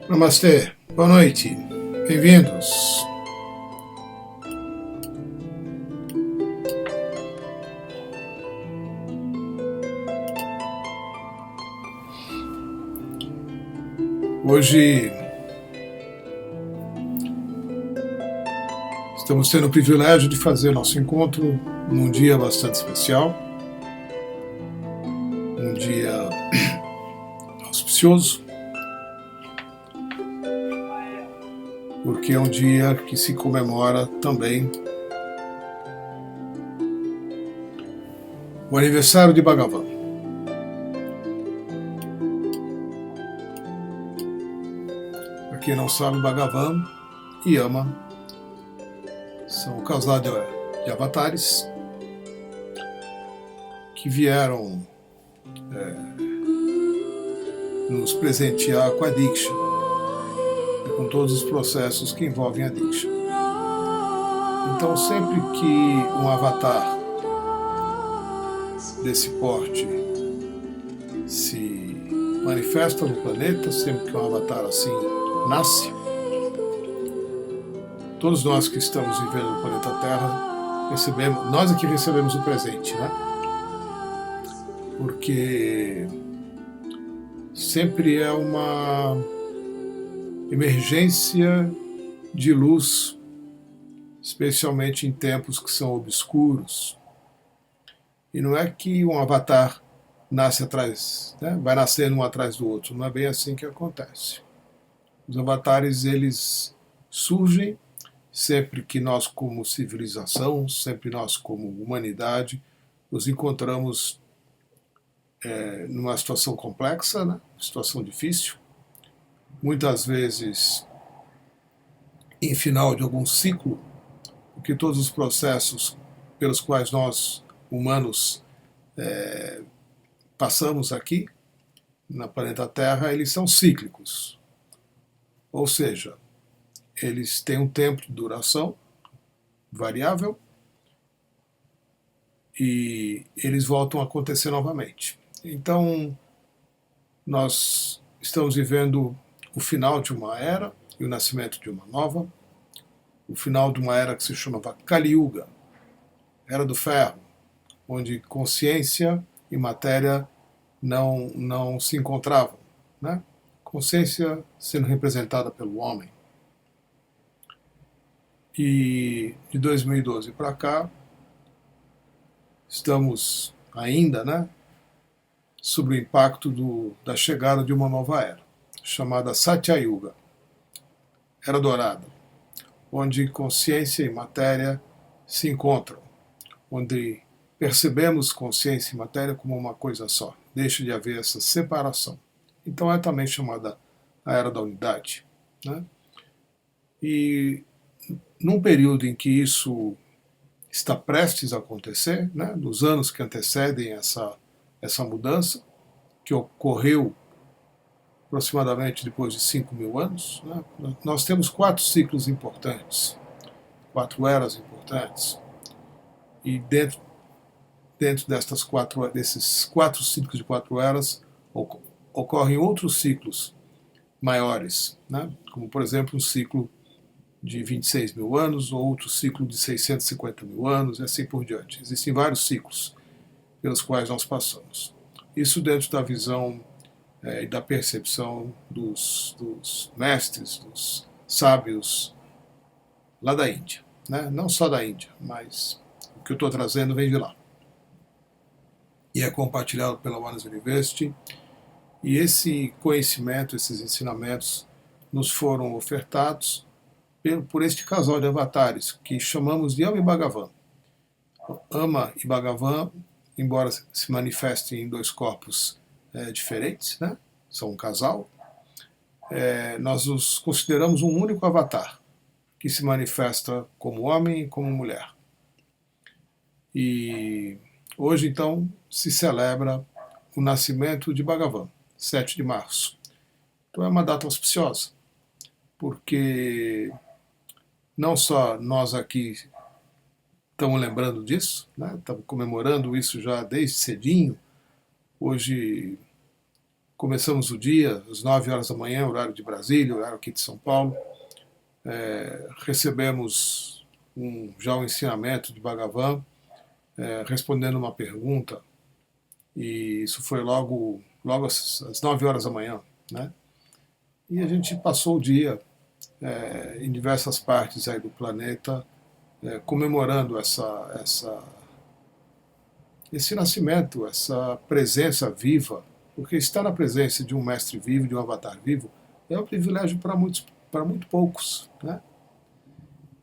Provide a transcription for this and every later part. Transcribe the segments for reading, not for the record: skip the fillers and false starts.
Namastê, boa noite, bem-vindos. Hoje estamos tendo o privilégio de fazer nosso encontro num dia bastante especial, um dia auspicioso, porque é um dia que se comemora também o aniversário de Bhagavan. Para quem não sabe, Bhagavan e Yama são um casal de avatares que vieram nos presentear com a Diksha e com todos os processos que envolvem a Diksha. Então, sempre que um avatar desse porte se manifesta no planeta, sempre que um avatar assim nasce, todos nós que estamos vivendo no planeta Terra recebemos, nós aqui recebemos o presente, né? Porque sempre é uma emergência de luz, especialmente em tempos que são obscuros. E não é que um avatar nasce atrás, né? Vai nascendo um atrás do outro, não é bem assim que acontece. Os avatares, eles surgem sempre que nós como civilização, sempre nós como humanidade, nos encontramos numa situação complexa, né? Situação difícil, muitas vezes em final de algum ciclo, porque todos os processos pelos quais nós, humanos, passamos aqui, no planeta Terra, eles são cíclicos. Ou seja, eles têm um tempo de duração variável e eles voltam a acontecer novamente. Então, nós estamos vivendo o final de uma era e o nascimento de uma nova, o final de uma era que se chamava Kali Yuga, Era do Ferro, onde consciência e matéria não se encontravam, né? Consciência sendo representada pelo homem. E de 2012 para cá, estamos ainda, né, sob o impacto da chegada de uma nova era, chamada Satya Yuga, Era Dourada, onde consciência e matéria se encontram, onde percebemos consciência e matéria como uma coisa só, deixa de haver essa separação. Então é também chamada a Era da Unidade, né? E num período em que isso está prestes a acontecer, né, nos anos que antecedem essa mudança, que ocorreu aproximadamente depois de 5.000 anos, né, nós temos 4 ciclos importantes, 4 eras importantes, e dentro desses 4 ciclos de 4 eras ocorrem outros ciclos maiores, né, como por exemplo um ciclo de 26.000 anos, ou outro ciclo de 650.000 anos, e assim por diante. Existem vários ciclos pelos quais nós passamos. Isso dentro da visão e da percepção dos mestres, dos sábios lá da Índia, né? Não só da Índia, mas o que eu estou trazendo vem de lá. E é compartilhado pela Manas University, e esse conhecimento, esses ensinamentos nos foram ofertados por este casal de avatares, que chamamos de Ama e Bhagavan. Ama e Bhagavan, embora se manifestem em 2 corpos diferentes, né? São um casal, nós os consideramos um único avatar, que se manifesta como homem e como mulher. E hoje, então, se celebra o nascimento de Bhagavan, 7 de março. Então é uma data auspiciosa, porque não só nós aqui estamos lembrando disso, né? Estamos comemorando isso já desde cedinho. Hoje Começamos o dia às 9 horas da manhã, horário de Brasília, horário aqui de São Paulo. Recebemos já um ensinamento de Bhagavan, respondendo uma pergunta, e isso foi logo às 9 horas da manhã, né? E a gente passou o dia em diversas partes aí do planeta comemorando esse nascimento, essa presença viva, porque estar na presença de um mestre vivo, de um avatar vivo, é um privilégio para muito poucos, né?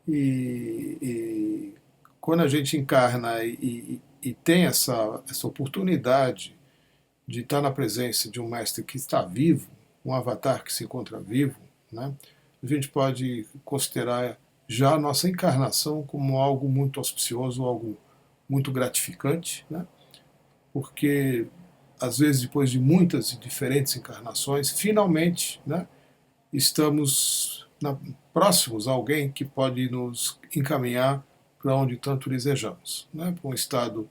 E quando a gente encarna e tem essa oportunidade de estar na presença de um mestre que está vivo, um avatar que se encontra vivo, né, a gente pode considerar já a nossa encarnação como algo muito auspicioso, algo muito gratificante, né, porque às vezes depois de muitas e diferentes encarnações, finalmente, né, estamos próximos a alguém que pode nos encaminhar para onde tanto desejamos, né, para um estado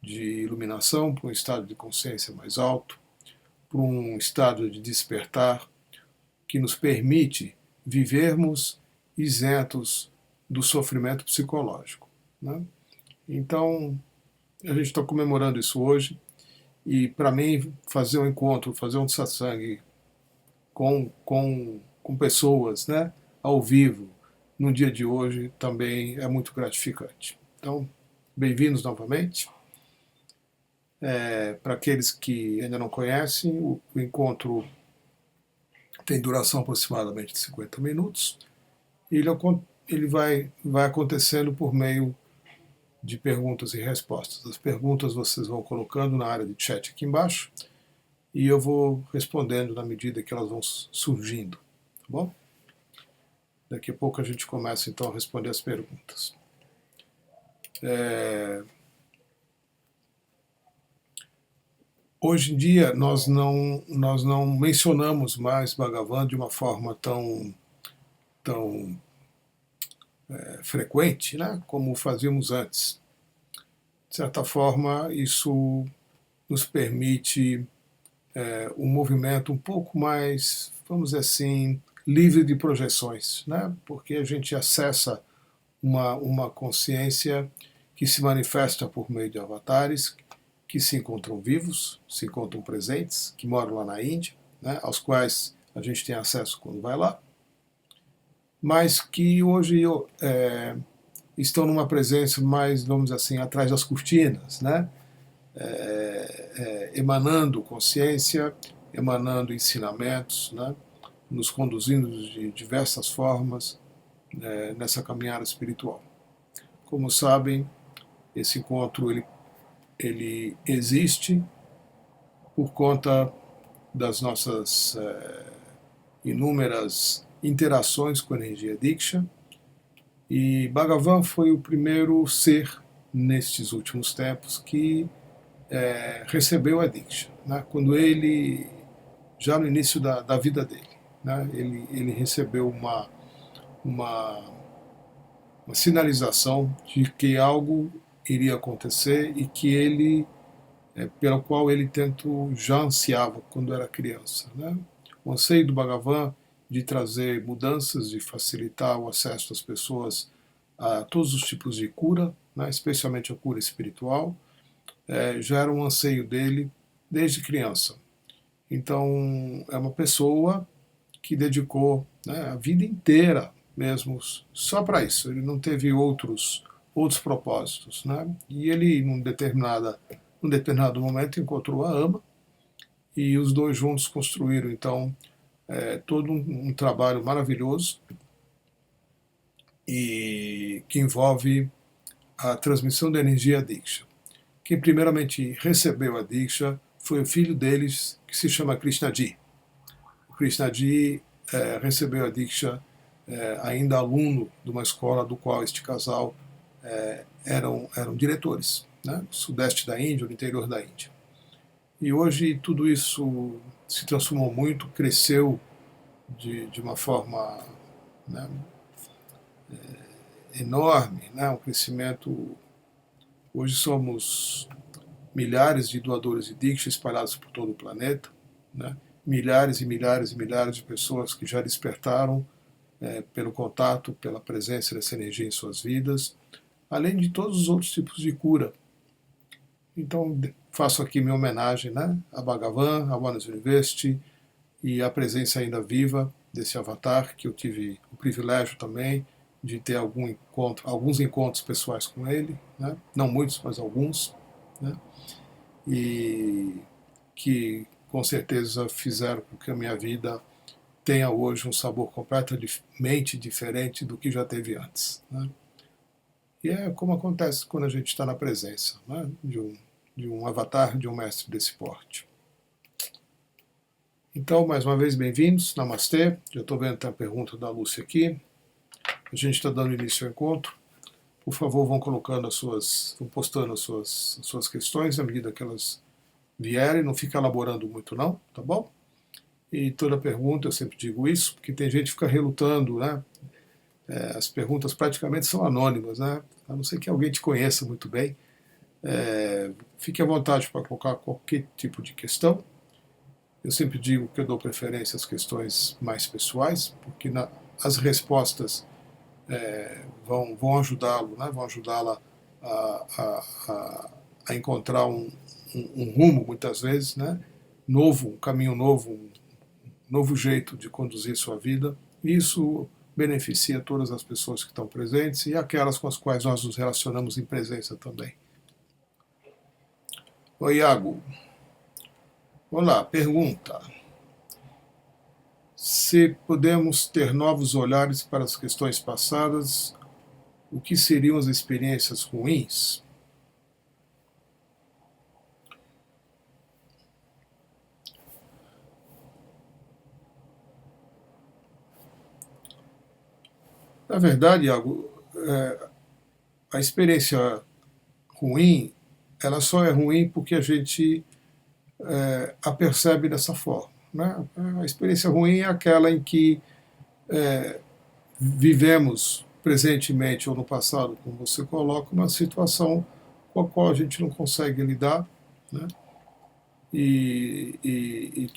de iluminação, para um estado de consciência mais alto, para um estado de despertar que nos permite vivermos isentos do sofrimento psicológico, né? Então, a gente está comemorando isso hoje, e para mim, fazer um encontro, fazer um satsang com pessoas, né, ao vivo, no dia de hoje, também é muito gratificante. Então, bem-vindos novamente. Para aqueles que ainda não conhecem, o encontro tem duração aproximadamente de 50 minutos. E ele vai acontecendo por meio de perguntas e respostas. As perguntas vocês vão colocando na área de chat aqui embaixo e eu vou respondendo na medida que elas vão surgindo, tá bom? Daqui a pouco a gente começa então a responder as perguntas. Hoje em dia nós não mencionamos mais Bhagavan de uma forma tão frequente, né, como fazíamos antes. De certa forma, isso nos permite um movimento um pouco mais, vamos dizer assim, livre de projeções, né, porque a gente acessa uma consciência que se manifesta por meio de avatares, que se encontram vivos, se encontram presentes, que moram lá na Índia, né, aos quais a gente tem acesso quando vai lá, mas que hoje estão numa presença mais, vamos dizer assim, atrás das cortinas, né, emanando consciência, emanando ensinamentos, né, nos conduzindo de diversas formas nessa caminhada espiritual. Como sabem, esse encontro ele existe por conta das nossas inúmeras interações com a energia Diksha, e Bhagavan foi o primeiro ser nestes últimos tempos que recebeu a Diksha, né? Quando ele, já no início da vida dele, né? Ele recebeu uma sinalização de que algo iria acontecer e que ele, pelo qual ele tanto já ansiava quando era criança, né? O anseio do Bhagavan de trazer mudanças, de facilitar o acesso das pessoas a todos os tipos de cura, né, especialmente a cura espiritual, já era um anseio dele desde criança. Então, é uma pessoa que dedicou, né, a vida inteira mesmo só para isso. Ele não teve outros propósitos, né? E ele, num determinado momento, encontrou a ama e os dois juntos construíram, então, todo um trabalho maravilhoso e que envolve a transmissão da energia Diksha. Quem primeiramente recebeu a Diksha foi o filho deles, que se chama Krishnaji. O Krishnaji recebeu a Diksha ainda aluno de uma escola do qual este casal eram diretores, né, no sudeste da Índia, no interior da Índia. E hoje tudo isso se transformou muito, cresceu de uma forma, né, enorme, né, um crescimento. Hoje somos milhares de doadores de Diksha espalhados por todo o planeta, né? Milhares e milhares e milhares de pessoas que já despertaram pelo contato, pela presença dessa energia em suas vidas, além de todos os outros tipos de cura. Então, faço aqui minha homenagem, né, a Bhagavan, a Oneness University e a presença ainda viva desse avatar, que eu tive o privilégio também de ter alguns encontros pessoais com ele, né, não muitos, mas alguns, né, e que com certeza fizeram com que a minha vida tenha hoje um sabor completamente diferente do que já teve antes, né? E é como acontece quando a gente está na presença, né, de um avatar, de um mestre desse porte. Então, mais uma vez, bem-vindos. Namastê. Já estou vendo que tem a pergunta da Lúcia aqui. A gente está dando início ao encontro. Por favor, vão colocando vão postando as suas questões à medida que elas vierem. Não fica elaborando muito não, tá bom? E toda pergunta, eu sempre digo isso, porque tem gente que fica relutando, né? As perguntas praticamente são anônimas, né? A não ser que alguém te conheça muito bem. Fique à vontade para colocar qualquer tipo de questão. Eu sempre digo que eu dou preferência às questões mais pessoais, porque as respostas vão ajudá-lo, né? Vão ajudá-la a encontrar um rumo, muitas vezes, né? Novo, um caminho novo, um novo jeito de conduzir sua vida. E isso beneficia todas as pessoas que estão presentes e aquelas com as quais nós nos relacionamos em presença também. Oi, Iago. Olá, pergunta. Se podemos ter novos olhares para as questões passadas, o que seriam as experiências ruins? Na verdade, Iago, a experiência ruim, ela só é ruim porque a gente a percebe dessa forma, né? A experiência ruim é aquela em que vivemos presentemente ou no passado, como você coloca, uma situação com a qual a gente não consegue lidar, né? E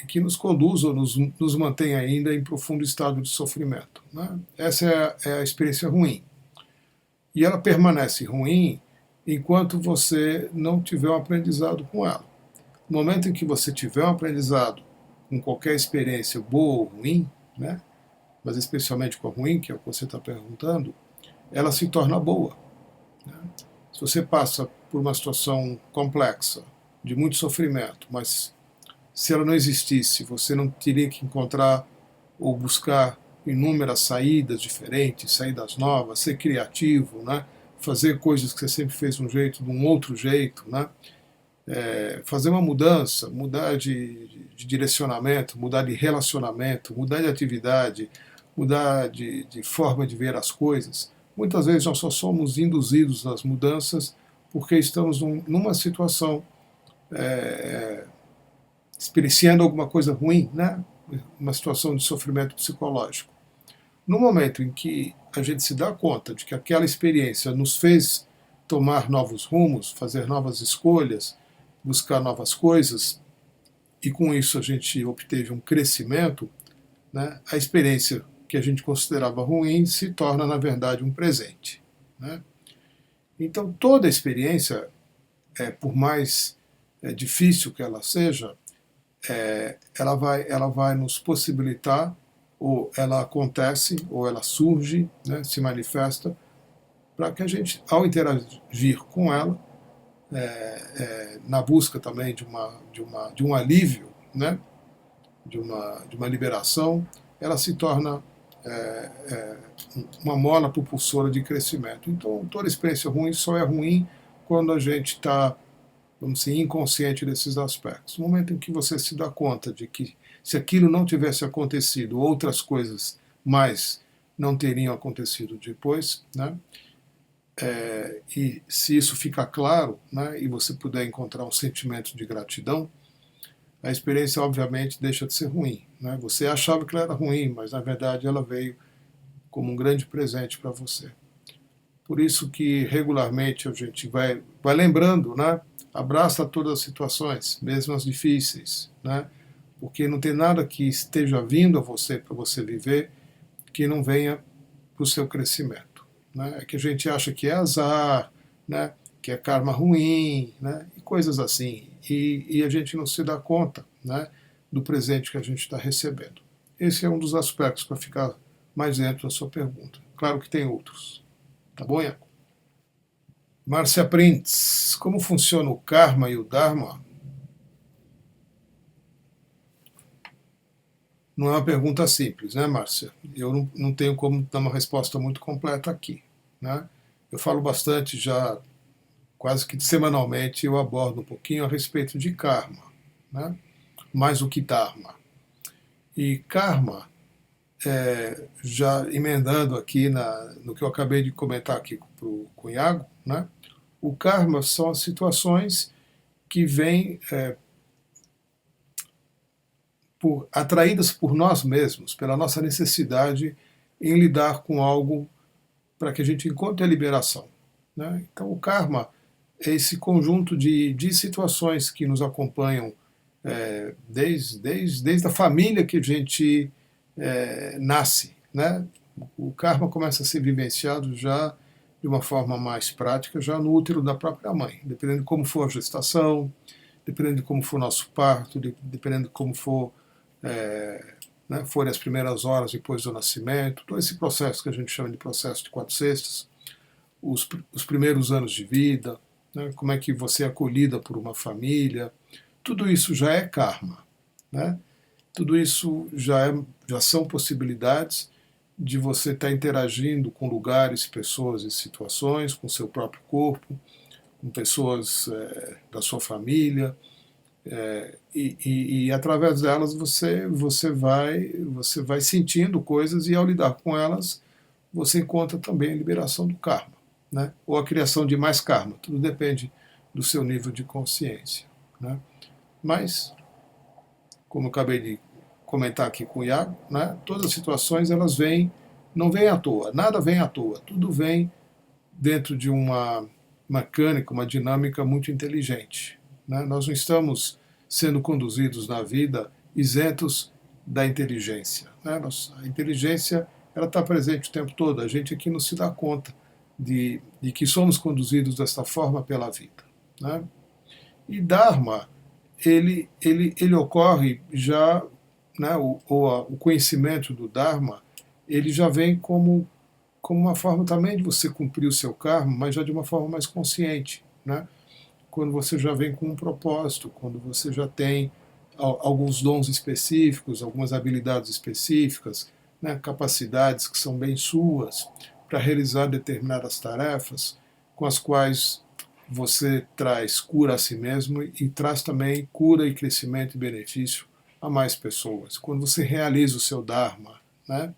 que nos conduz ou nos mantém ainda em profundo estado de sofrimento, né? Essa é a experiência ruim. E ela permanece ruim enquanto você não tiver um aprendizado com ela. No momento em que você tiver um aprendizado com qualquer experiência boa ou ruim, né, mas especialmente com a ruim, que é o que você está perguntando, ela se torna boa, né? Se você passa por uma situação complexa, de muito sofrimento, mas se ela não existisse, você não teria que encontrar ou buscar inúmeras saídas diferentes, saídas novas, ser criativo, né? Fazer coisas que você sempre fez de um jeito, de um outro jeito, né? Fazer uma mudança, mudar de direcionamento, mudar de relacionamento, mudar de atividade, mudar de forma de ver as coisas. Muitas vezes nós só somos induzidos nas mudanças porque estamos numa situação experienciando alguma coisa ruim, né? Uma situação de sofrimento psicológico. No momento em que a gente se dá conta de que aquela experiência nos fez tomar novos rumos, fazer novas escolhas, buscar novas coisas, e com isso a gente obteve um crescimento, né? A experiência que a gente considerava ruim se torna, na verdade, um presente, né? Então, toda experiência, por mais difícil que ela seja, ela vai nos possibilitar, ou ela acontece, ou ela surge, né, se manifesta, para que a gente, ao interagir com ela, na busca também de um alívio, né, de uma liberação, ela se torna uma mola propulsora de crescimento. Então, toda experiência ruim só é ruim quando a gente está, vamos dizer, inconsciente desses aspectos. No momento em que você se dá conta de que se aquilo não tivesse acontecido, outras coisas mais não teriam acontecido depois, né? E se isso ficar claro, né, e você puder encontrar um sentimento de gratidão, a experiência obviamente deixa de ser ruim, né? Você achava que ela era ruim, mas na verdade ela veio como um grande presente para você. Por isso que regularmente a gente vai lembrando, né, Abraça todas as situações, mesmo as difíceis, né? Porque não tem nada que esteja vindo a você para você viver que não venha para o seu crescimento. Né? É que a gente acha que é azar, né? Que é karma ruim, né? E coisas assim. E a gente não se dá conta, né? Do presente que a gente está recebendo. Esse é um dos aspectos para ficar mais dentro da sua pergunta. Claro que tem outros. Tá bom, Iaco? Márcia Prints, como funciona o karma e o dharma? Não é uma pergunta simples, né, Márcia? Eu não tenho como dar uma resposta muito completa aqui. Né? Eu falo bastante já, quase que semanalmente, eu abordo um pouquinho a respeito de karma, né? Mais o que dharma. E karma, já emendando aqui no que eu acabei de comentar aqui com o Iago, né? O karma são as situações que vêm atraídas por nós mesmos, pela nossa necessidade em lidar com algo para que a gente encontre a liberação. Né? Então, o karma é esse conjunto de situações que nos acompanham desde a família que a gente nasce. Né? O karma começa a ser vivenciado já de uma forma mais prática, já no útero da própria mãe, dependendo de como for a gestação, dependendo de como for o nosso parto, dependendo de como for né, forem as primeiras horas depois do nascimento, todo esse processo que a gente chama de processo de 4/6, os primeiros anos de vida, né, como é que você é acolhida por uma família, tudo isso já é karma. Né? Tudo isso já são possibilidades de você estar interagindo com lugares, pessoas e situações, com seu próprio corpo, com pessoas da sua família, e através delas você vai sentindo coisas e ao lidar com elas você encontra também a liberação do karma, né? Ou a criação de mais karma. Tudo depende do seu nível de consciência. Né? Mas, como eu acabei de comentar aqui com o Iago, né, todas as situações elas não vêm à toa, nada vem à toa, tudo vem dentro de uma mecânica, uma dinâmica muito inteligente. Né? Nós não estamos sendo conduzidos na vida isentos da inteligência. Né? A inteligência ela está presente o tempo todo, a gente aqui não se dá conta de que somos conduzidos desta forma pela vida. Né? E Dharma, ele ocorre já, né, o conhecimento do Dharma, ele já vem como uma forma também de você cumprir o seu karma, mas já de uma forma mais consciente. Né? Quando você já vem com um propósito, quando você já tem alguns dons específicos, algumas habilidades específicas, né, capacidades que são bem suas para realizar determinadas tarefas, com as quais você traz cura a si mesmo e traz também cura e crescimento e benefício a mais pessoas. Quando você realiza o seu Dharma, né,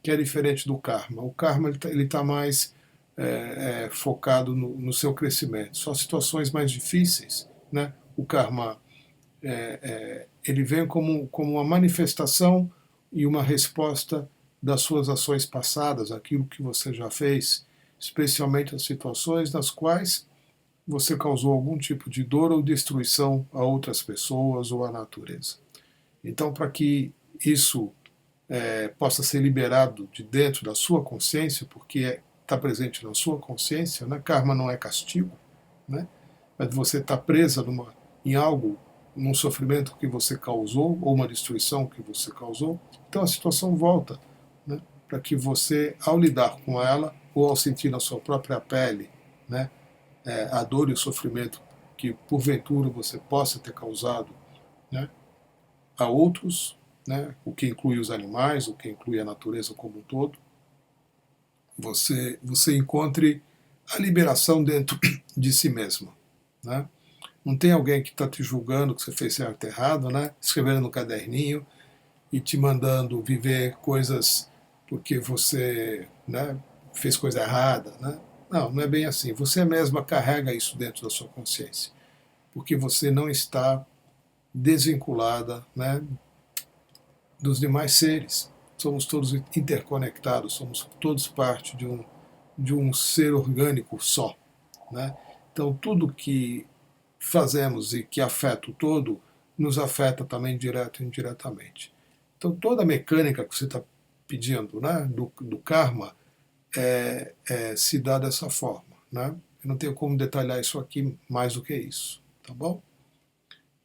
que é diferente do karma. O karma ele tá mais focado no seu crescimento. Só situações mais difíceis, né? O karma ele vem como uma manifestação e uma resposta das suas ações passadas, aquilo que você já fez, especialmente as situações nas quais você causou algum tipo de dor ou destruição a outras pessoas ou à natureza. Então, para que isso possa ser liberado de dentro da sua consciência, porque está presente na sua consciência, né? Karma não é castigo, né? Mas você está presa em algo, num sofrimento que você causou, ou uma destruição que você causou, então a situação volta, né? Para que você, ao lidar com ela, ou ao sentir na sua própria pele, né, a dor e o sofrimento que porventura você possa ter causado, né, a outros, né, o que inclui os animais, o que inclui a natureza como um todo, você encontre a liberação dentro de si mesmo. Né? Não tem alguém que está te julgando que você fez certo e errado, né, escrevendo no caderninho e te mandando viver coisas porque você, né, fez coisa errada. Né? Não, não é bem assim. Você mesma carrega isso dentro da sua consciência, porque você não está desvinculada, né, dos demais seres. Somos todos interconectados, somos todos parte de um ser orgânico só. Né? Então, tudo que fazemos e que afeta o todo, nos afeta também direto e indiretamente. Então toda a mecânica que você está pedindo, né, do karma se dá dessa forma. Né? Eu não tenho como detalhar isso aqui mais do que isso. Tá bom?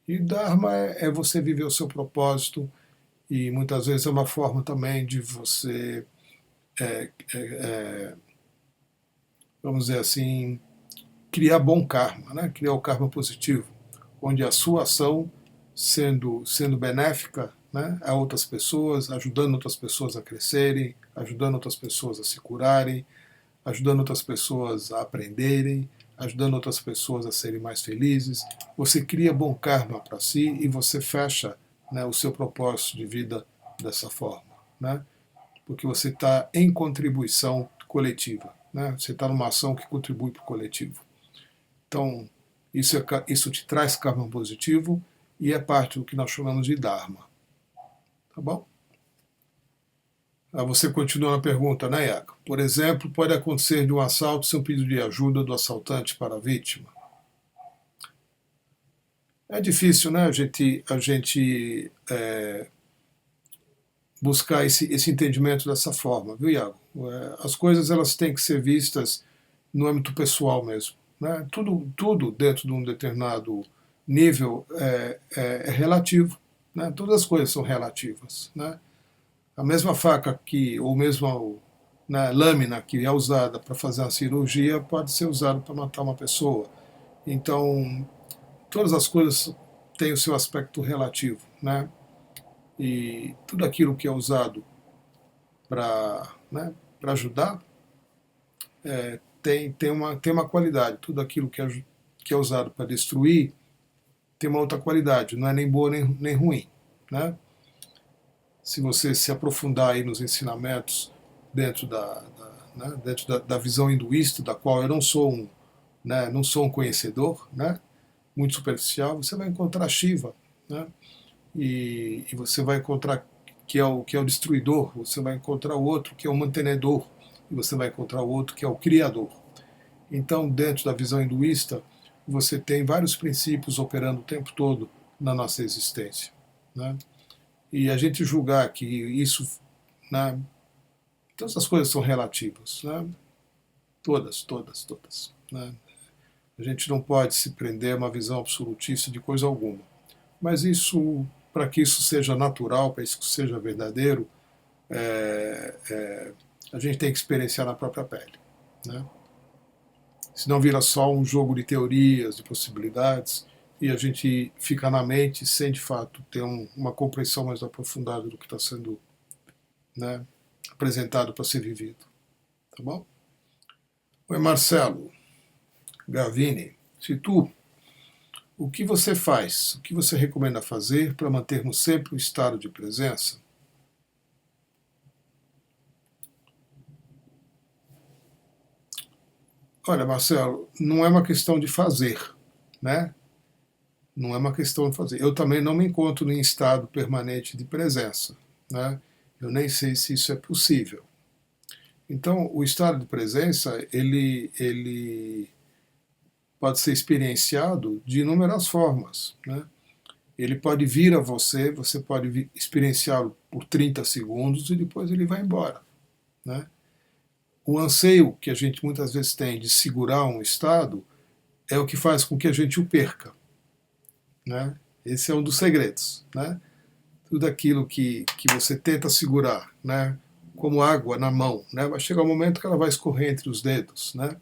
E Dharma é você viver o seu propósito, e muitas vezes é uma forma também de você, vamos dizer assim, criar bom karma, né? Criar o karma positivo, onde a sua ação, sendo benéfica, né, a outras pessoas, ajudando outras pessoas a crescerem, ajudando outras pessoas a se curarem, ajudando outras pessoas a aprenderem, ajudando outras pessoas a serem mais felizes. Você cria bom karma para si e você fecha, né, o seu propósito de vida dessa forma. Né? Porque você está em contribuição coletiva. Né? Você está numa ação que contribui para o coletivo. Então, isso te traz karma positivo e é parte do que nós chamamos de Dharma. Tá bom? Você continua na pergunta, né, Iaco? Por exemplo, pode acontecer de um assalto sem um pedido de ajuda do assaltante para a vítima? É difícil, né, a gente buscar esse entendimento dessa forma, viu, Iago? As coisas elas têm que ser vistas no âmbito pessoal mesmo. Né? Tudo dentro de um determinado nível é relativo. Né? Todas as coisas são relativas. Né? A mesma faca ou mesma lâmina que é usada para fazer uma cirurgia pode ser usada para matar uma pessoa. Então, todas as coisas têm o seu aspecto relativo. Né? E tudo aquilo que é usado para ajudar tem uma qualidade. Tudo aquilo que é usado para destruir tem uma outra qualidade, não é nem boa nem ruim. Né? Se você se aprofundar aí nos ensinamentos dentro da visão hinduísta, da qual eu não sou um conhecedor, né? Muito superficial, você vai encontrar Shiva. Né? E você vai encontrar que é o destruidor, você vai encontrar o outro que é o mantenedor, e você vai encontrar o outro que é o criador. Então, dentro da visão hinduísta, você tem vários princípios operando o tempo todo na nossa existência. Né? E a gente julgar que isso, né, todas as coisas são relativas, né? Todas. Né? A gente não pode se prender a uma visão absolutista de coisa alguma. Mas isso, para que isso seja natural, para que isso seja verdadeiro, a gente tem que experienciar na própria pele. Né? Senão vira só um jogo de teorias, de possibilidades, e a gente fica na mente sem, de fato, ter uma compreensão mais aprofundada do que está sendo, né, apresentado para ser vivido. Tá bom? Oi, Marcelo. Gavini. O que você faz? O que você recomenda fazer para mantermos sempre o estado de presença? Olha, Marcelo, não é uma questão de fazer, né? Não é uma questão de fazer. Eu também não me encontro em estado permanente de presença, né? Eu nem sei se isso é possível. Então, o estado de presença, ele pode ser experienciado de inúmeras formas, né? Ele pode vir a você pode experienciá-lo por 30 segundos e depois ele vai embora, né? O anseio que a gente muitas vezes tem de segurar um estado é o que faz com que a gente o perca. Né? Esse é um dos segredos. Né? Tudo aquilo que você tenta segurar, né? Como água na mão, né? Vai chegar um momento que ela vai escorrer entre os dedos. Né?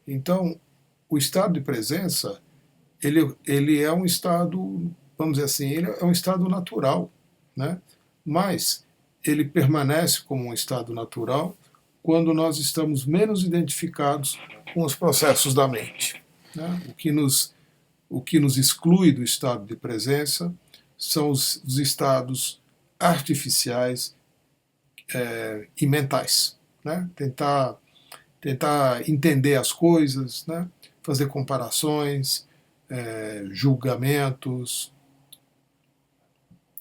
Então, o estado de presença, ele é um estado, vamos dizer assim, ele é um estado natural. Né? Mas ele permanece como um estado natural quando nós estamos menos identificados com os processos da mente. Né? O que nos exclui do estado de presença são os estados artificiais e mentais. Né? Tentar entender as coisas, né? Fazer comparações, julgamentos,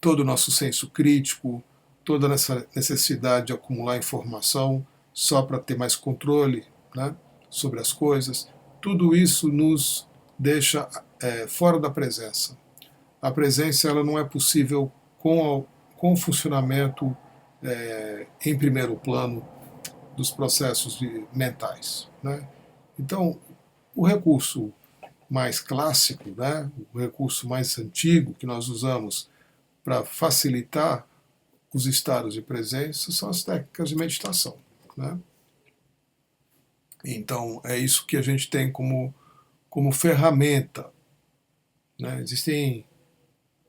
todo o nosso senso crítico, toda essa necessidade de acumular informação só para ter mais controle, né, sobre as coisas, tudo isso nos deixa fora da presença. A presença ela não é possível com o funcionamento em primeiro plano dos processos mentais. Né? Então, o recurso mais clássico, né, o recurso mais antigo que nós usamos para facilitar os estados de presença são as técnicas de meditação. Né? Então, é isso que a gente tem como ferramenta. Né? Existem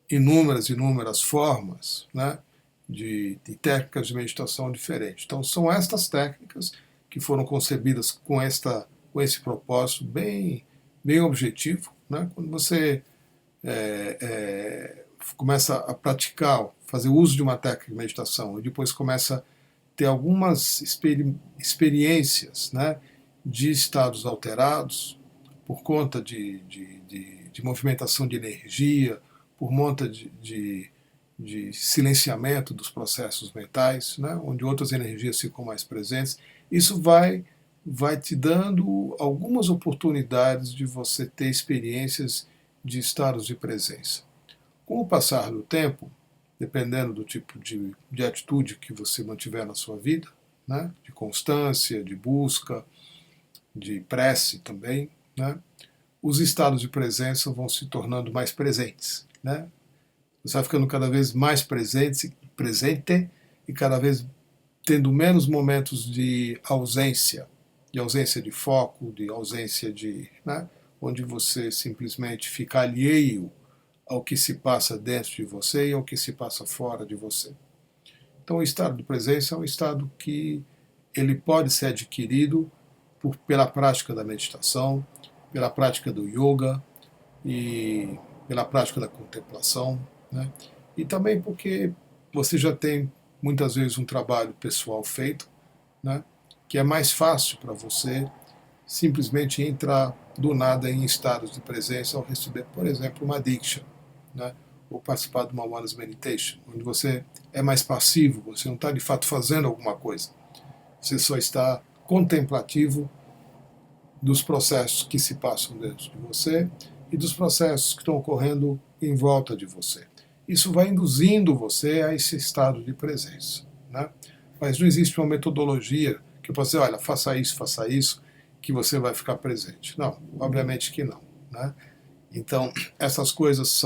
inúmeras formas, né, de técnicas de meditação diferentes. Então, são estas técnicas que foram concebidas com esse propósito bem objetivo. Né? Quando você começa a praticar, fazer uso de uma técnica de meditação e depois começa a ter algumas experiências, né, de estados alterados por conta de movimentação de energia, por conta de silenciamento dos processos mentais, né, onde outras energias ficam mais presentes, isso vai te dando algumas oportunidades de você ter experiências de estados de presença. Com o passar do tempo, dependendo do tipo de atitude que você mantiver na sua vida, né, de constância, de busca, de prece também, né, os estados de presença vão se tornando mais presentes. Né? Você vai ficando cada vez mais presente e cada vez tendo menos momentos de ausência de foco, de ausência de... Né, onde você simplesmente fica alheio ao que se passa dentro de você e ao que se passa fora de você. Então, o estado de presença é um estado que ele pode ser adquirido pela prática da meditação, pela prática do yoga e pela prática da contemplação, né? E também porque você já tem muitas vezes um trabalho pessoal feito, né, que é mais fácil para você simplesmente entrar do nada em estados de presença ao receber, por exemplo, uma diksha, né, ou participar de uma Oneness Meditation, onde você é mais passivo, você não está de fato fazendo alguma coisa, você só está contemplativo dos processos que se passam dentro de você e dos processos que estão ocorrendo em volta de você. Isso vai induzindo você a esse estado de presença. Né? Mas não existe uma metodologia que você, olha, faça isso, que você vai ficar presente. Não, obviamente que não. Né? Então, essas coisas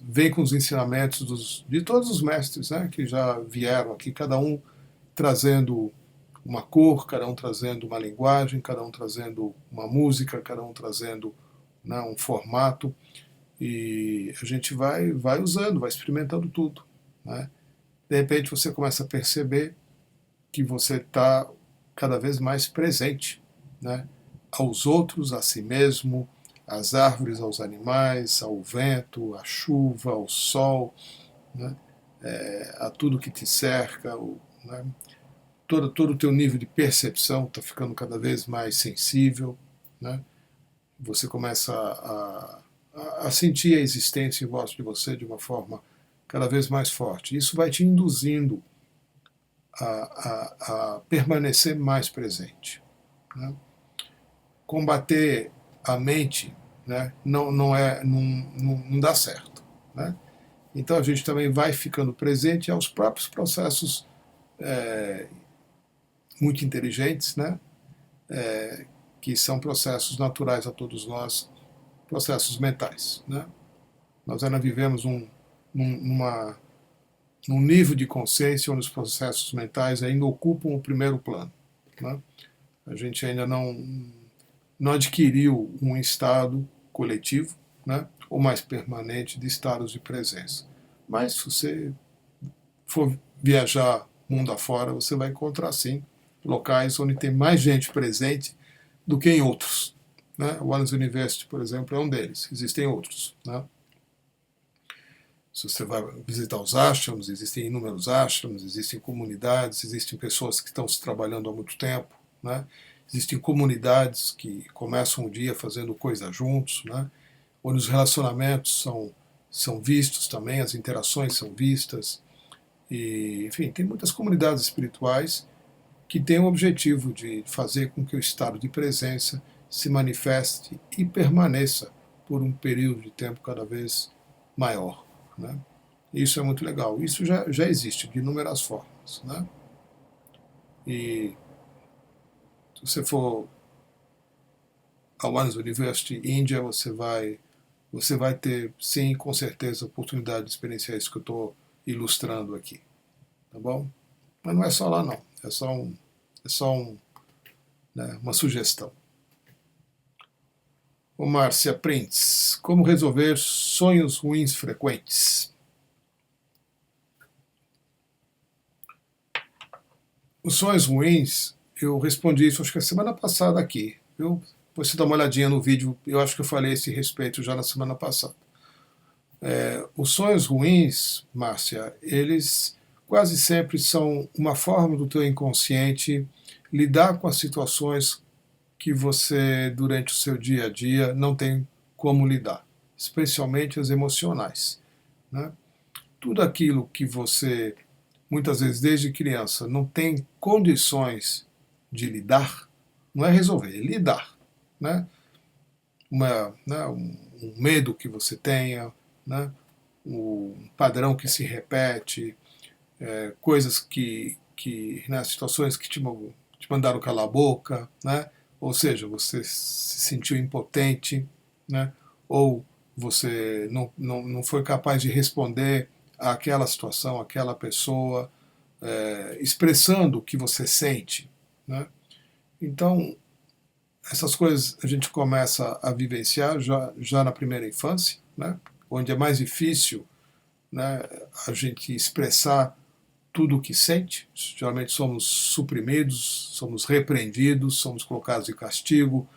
vêm com os ensinamentos de todos os mestres, né, que já vieram aqui, cada um trazendo uma cor, cada um trazendo uma linguagem, cada um trazendo uma música, cada um trazendo, né, um formato, e a gente vai usando, vai experimentando tudo. Né? De repente você começa a perceber que você está cada vez mais presente, né, aos outros, a si mesmo, às árvores, aos animais, ao vento, à chuva, ao sol, né, a tudo que te cerca, né, todo o teu nível de percepção está ficando cada vez mais sensível. Né, você começa a sentir a existência em volta de você de uma forma cada vez mais forte. Isso vai te induzindo a permanecer mais presente. Né. Combater a mente, né, não dá certo. Né. Então a gente também vai ficando presente aos próprios processos muito inteligentes, né, que são processos naturais a todos nós, processos mentais. Né. Nós ainda vivemos num nível de consciência onde os processos mentais ainda ocupam o primeiro plano. Né. A gente ainda não adquiriu um estado coletivo, né, ou mais permanente de estados de presença. Mas se você for viajar mundo afora, você vai encontrar sim locais onde tem mais gente presente do que em outros. Né? O Oneness University, por exemplo, é um deles. Existem outros. Né? Se você vai visitar os ashrams, existem inúmeros ashrams, existem comunidades, existem pessoas que estão se trabalhando há muito tempo. Né? Existem comunidades que começam o dia fazendo coisa juntos, né? Onde os relacionamentos são vistos também, as interações são vistas. E, enfim, tem muitas comunidades espirituais que têm o objetivo de fazer com que o estado de presença se manifeste e permaneça por um período de tempo cada vez maior, né? Isso é muito legal. Isso já existe de inúmeras formas, né? E se você for ao One University India, você vai ter, sim, com certeza, oportunidade de experienciar isso que eu estou ilustrando aqui, tá bom? Mas não é só lá não, é só né, uma sugestão. Ô Márcia Prints, como resolver sonhos ruins frequentes? Os sonhos ruins, eu respondi isso acho que a semana passada aqui. Depois você dá uma olhadinha no vídeo, eu acho que eu falei esse respeito já na semana passada. Os sonhos ruins, Márcia, eles quase sempre são uma forma do teu inconsciente lidar com as situações que você, durante o seu dia a dia, não tem como lidar, especialmente as emocionais, né? Tudo aquilo que você, muitas vezes desde criança, não tem condições de lidar, não é resolver, é lidar, né? Um medo que você tenha, né? Um padrão que se repete, coisas né, situações que te mandaram calar a boca, né? Ou seja, você se sentiu impotente, né? Ou você não foi capaz de responder àquela situação, àquela pessoa, expressando o que você sente, né? Então, essas coisas a gente começa a vivenciar já na primeira infância, né? Onde é mais difícil, né, a gente expressar tudo o que sente. Geralmente somos suprimidos, somos repreendidos, somos colocados em castigo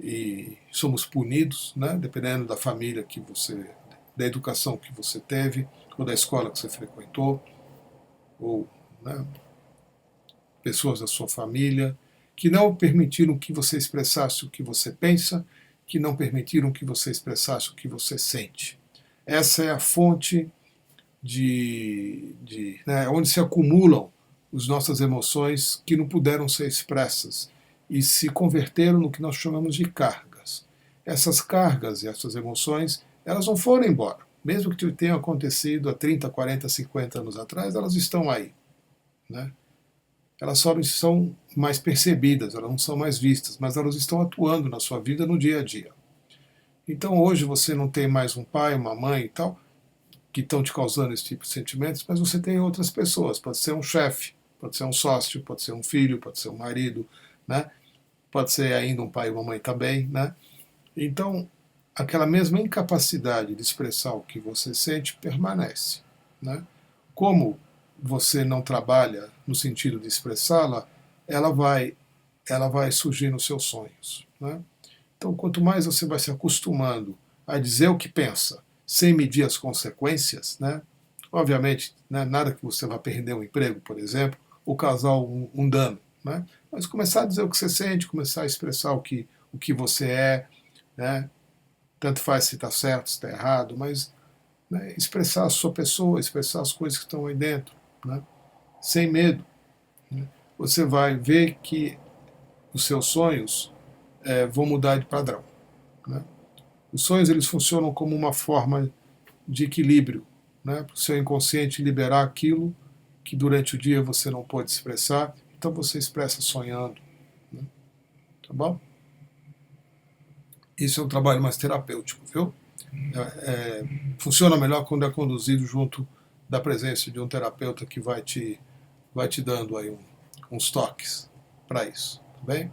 e somos punidos, né, dependendo da família que você, da educação que você teve, ou da escola que você frequentou, ou, né, pessoas da sua família que não permitiram que você expressasse o que você pensa, que não permitiram que você expressasse o que você sente. Essa é a fonte né, onde se acumulam as nossas emoções que não puderam ser expressas e se converteram no que nós chamamos de cargas. Essas cargas e essas emoções, elas não foram embora. Mesmo que tenham acontecido há 30, 40, 50 anos atrás, elas estão aí, né? Elas só não são mais percebidas, elas não são mais vistas, mas elas estão atuando na sua vida no dia a dia. Então hoje você não tem mais um pai, uma mãe e tal, que estão te causando esse tipo de sentimentos, mas você tem outras pessoas. Pode ser um chefe, pode ser um sócio, pode ser um filho, pode ser um marido, né? Pode ser ainda um pai e uma mãe também, né? Então, aquela mesma incapacidade de expressar o que você sente permanece, né? Como você não trabalha no sentido de expressá-la, ela vai surgir nos seus sonhos, né? Então, quanto mais você vai se acostumando a dizer o que pensa, sem medir as consequências, né? Obviamente, né, nada que você vá perder um emprego, por exemplo, ou causar um dano, né? Mas começar a dizer o que você sente, começar a expressar o que você é, né? Tanto faz se está certo, se está errado, mas, né, expressar a sua pessoa, expressar as coisas que estão aí dentro, né? Sem medo, né? Você vai ver que os seus sonhos vão mudar de padrão, né? Os sonhos eles funcionam como uma forma de equilíbrio, né? Para o seu inconsciente liberar aquilo que durante o dia você não pode expressar, então você expressa sonhando, né? Tá bom? Isso é um trabalho mais terapêutico, viu? Funciona melhor quando é conduzido junto da presença de um terapeuta que vai te dando aí uns toques para isso, tá bem?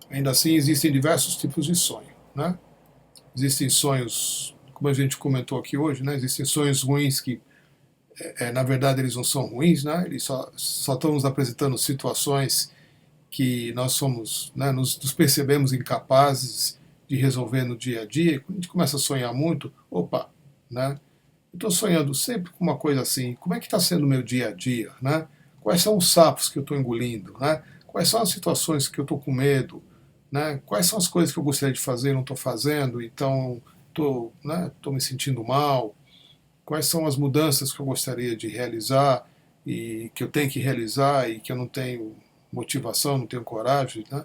Ainda assim, existem diversos tipos de sonho, né? Existem sonhos, como a gente comentou aqui hoje, né? Existem sonhos ruins que, na verdade, eles não são ruins, né? Eles só estão nos apresentando situações que nós somos, né, nos percebemos incapazes de resolver no dia a dia. E quando a gente começa a sonhar muito, opa, né? Eu estou sonhando sempre com uma coisa assim, como é que está sendo o meu dia a dia, né? Quais são os sapos que eu estou engolindo, né? Quais são as situações que eu estou com medo, né? Quais são as coisas que eu gostaria de fazer e não estou fazendo, então estou, né, tô me sentindo mal. Quais são as mudanças que eu gostaria de realizar e que eu tenho que realizar e que eu não tenho, motivação, não tenho coragem, né?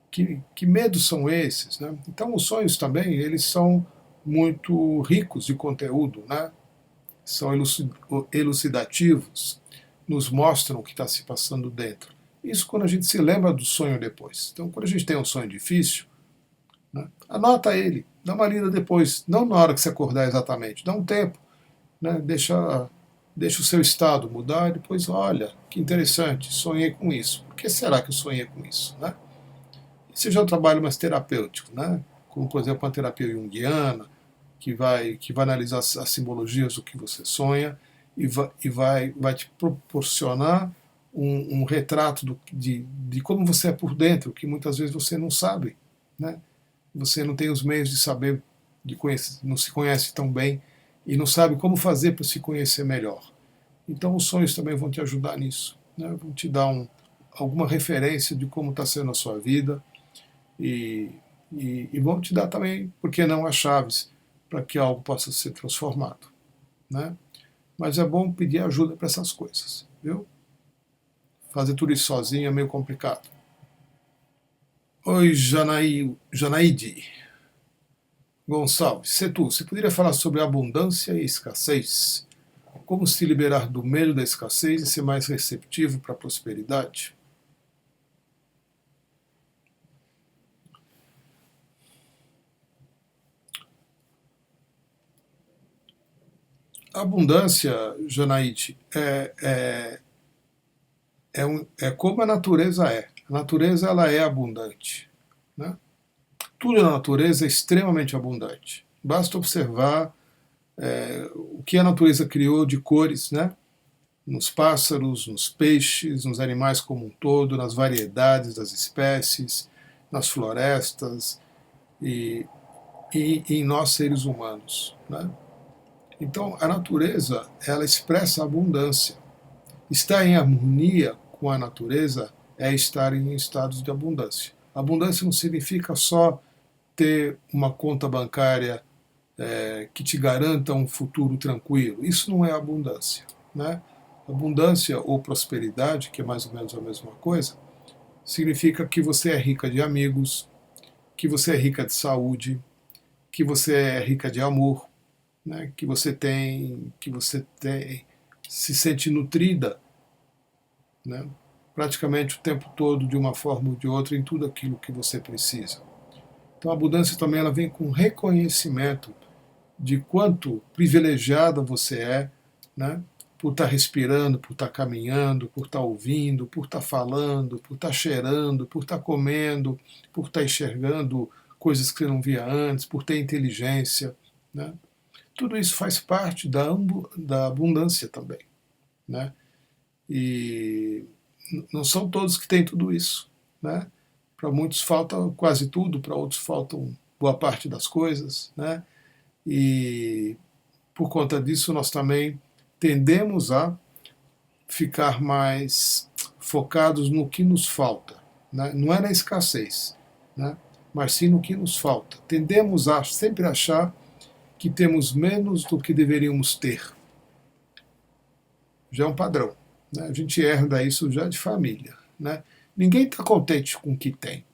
Que medos são esses, né? Então os sonhos também, eles são muito ricos de conteúdo, né? São elucidativos, nos mostram o que está se passando dentro. Isso quando a gente se lembra do sonho depois. Então, quando a gente tem um sonho difícil, né, anota ele, dá uma lida depois, não na hora que você acordar exatamente, dá um tempo, né, deixa o seu estado mudar e depois olha, que interessante, sonhei com isso. Por que será que eu sonhei com isso? Né? Esse já é um trabalho mais terapêutico, né? Como, por exemplo, uma terapia junguiana, que vai analisar as simbologias do que você sonha e vai te proporcionar um retrato de como você é por dentro, que muitas vezes você não sabe, né? Você não tem os meios de saber, de conhecer, não se conhece tão bem e não sabe como fazer para se conhecer melhor. Então os sonhos também vão te ajudar nisso, né? Vão te dar alguma referência de como está sendo a sua vida e, e vão te dar também, por que não, as chaves para que algo possa ser transformado, né? Mas é bom pedir ajuda para essas coisas, viu? Fazer tudo isso sozinho é meio complicado. Oi, Janaíde Gonçalves, Setu, você poderia falar sobre abundância e escassez? Como se liberar do medo da escassez e ser mais receptivo para a prosperidade? A abundância, Janaíde, é como a natureza é. A natureza ela é abundante, né? Tudo na natureza é extremamente abundante. Basta observar o que a natureza criou de cores, né? Nos pássaros, nos peixes, nos animais como um todo, nas variedades das espécies, nas florestas e em nós seres humanos, né? Então, a natureza, ela expressa a abundância. Estar em harmonia com a natureza é estar em estados de abundância. Abundância não significa só ter uma conta bancária que te garanta um futuro tranquilo. Isso não é abundância, né? Abundância ou prosperidade, que é mais ou menos a mesma coisa, significa que você é rica de amigos, que você é rica de saúde, que você é rica de amor, né? Que você tem se sente nutrida, né? Praticamente o tempo todo, de uma forma ou de outra, em tudo aquilo que você precisa. Então a abundância também ela vem com reconhecimento de quanto privilegiada você é, né? Por estar respirando, por estar caminhando, por estar ouvindo, por estar falando, por estar cheirando, por estar comendo, por estar enxergando coisas que você não via antes, por ter inteligência, né? Tudo isso faz parte da abundância também, né? E não são todos que têm tudo isso, né? Para muitos falta quase tudo, para outros faltam boa parte das coisas, né? E por conta disso nós também tendemos a ficar mais focados no que nos falta, né? Não é na escassez, né? Mas sim no que nos falta. Tendemos a sempre achar que temos menos do que deveríamos ter. Já é um padrão, né? A gente herda isso já de família, né? Ninguém está contente com o que tem.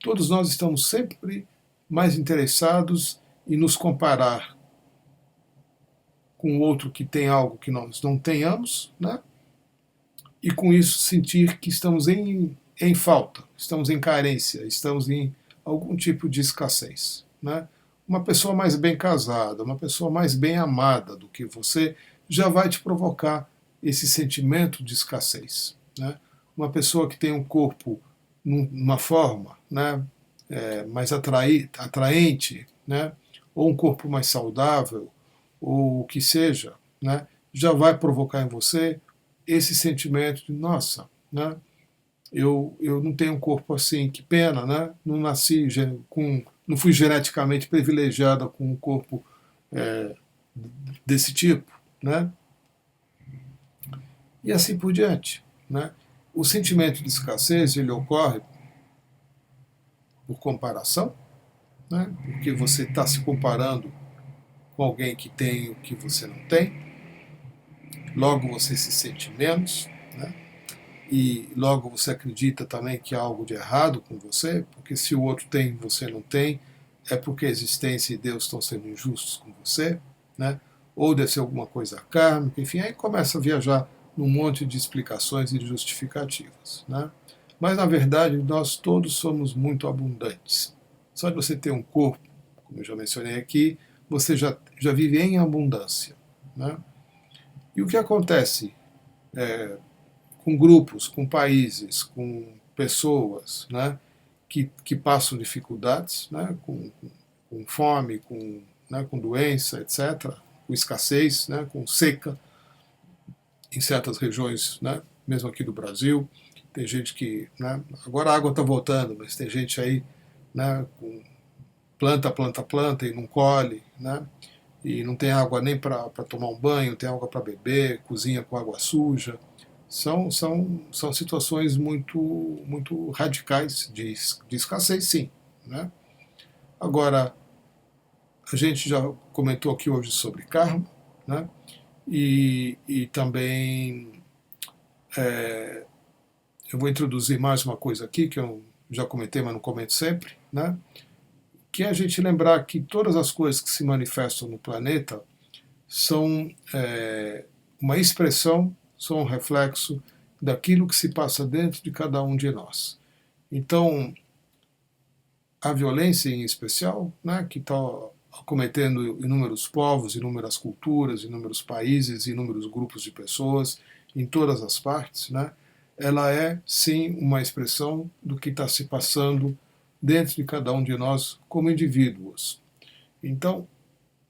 Todos nós estamos sempre mais interessados em nos comparar com o outro que tem algo que nós não tenhamos, né? E com isso sentir que estamos em falta, estamos em carência, estamos em algum tipo de escassez, né? Uma pessoa mais bem casada, uma pessoa mais bem amada do que você já vai te provocar esse sentimento de escassez, né? Uma pessoa que tem um corpo numa forma, né, mais atraente, né, ou um corpo mais saudável, ou o que seja, né, já vai provocar em você esse sentimento de, nossa, né, eu não tenho um corpo assim, que pena, né, não nasci não fui geneticamente privilegiada com um corpo é, desse tipo, né, e assim por diante, né. O sentimento de escassez ele ocorre por comparação, né, porque você está se comparando com alguém que tem o que você não tem, logo você se sente menos, né? e logo você acredita também que há algo de errado com você, porque se o outro tem e você não tem, é porque a existência e Deus estão sendo injustos com você, né? Ou deve ser alguma coisa kármica, enfim, aí começa a viajar num monte de explicações e de justificativas, né? Mas na verdade nós todos somos muito abundantes. Só de você ter um corpo, como eu já mencionei aqui, você já vive em abundância, né? E o que acontece com grupos, com países, com pessoas, né, que passam dificuldades, né, com fome, com doença, etc., com escassez, né, com seca em certas regiões, né, mesmo aqui do Brasil. Tem gente que, né, agora a água está voltando, mas tem gente aí, né, com planta e não colhe, né, e não tem água nem para tomar um banho, não tem água para beber, cozinha com água suja. São situações muito radicais de escassez, sim, né? Agora, a gente já comentou aqui hoje sobre karma, né? E também eu vou introduzir mais uma coisa aqui que eu já comentei, mas não comento sempre, né? Que é a gente lembrar que todas as coisas que se manifestam no planeta são uma expressão, são um reflexo daquilo que se passa dentro de cada um de nós. Então, a violência em especial, né, que está acometendo inúmeros povos, inúmeras culturas, inúmeros países, inúmeros grupos de pessoas, em todas as partes, né, ela é sim uma expressão do que está se passando dentro de cada um de nós como indivíduos. Então,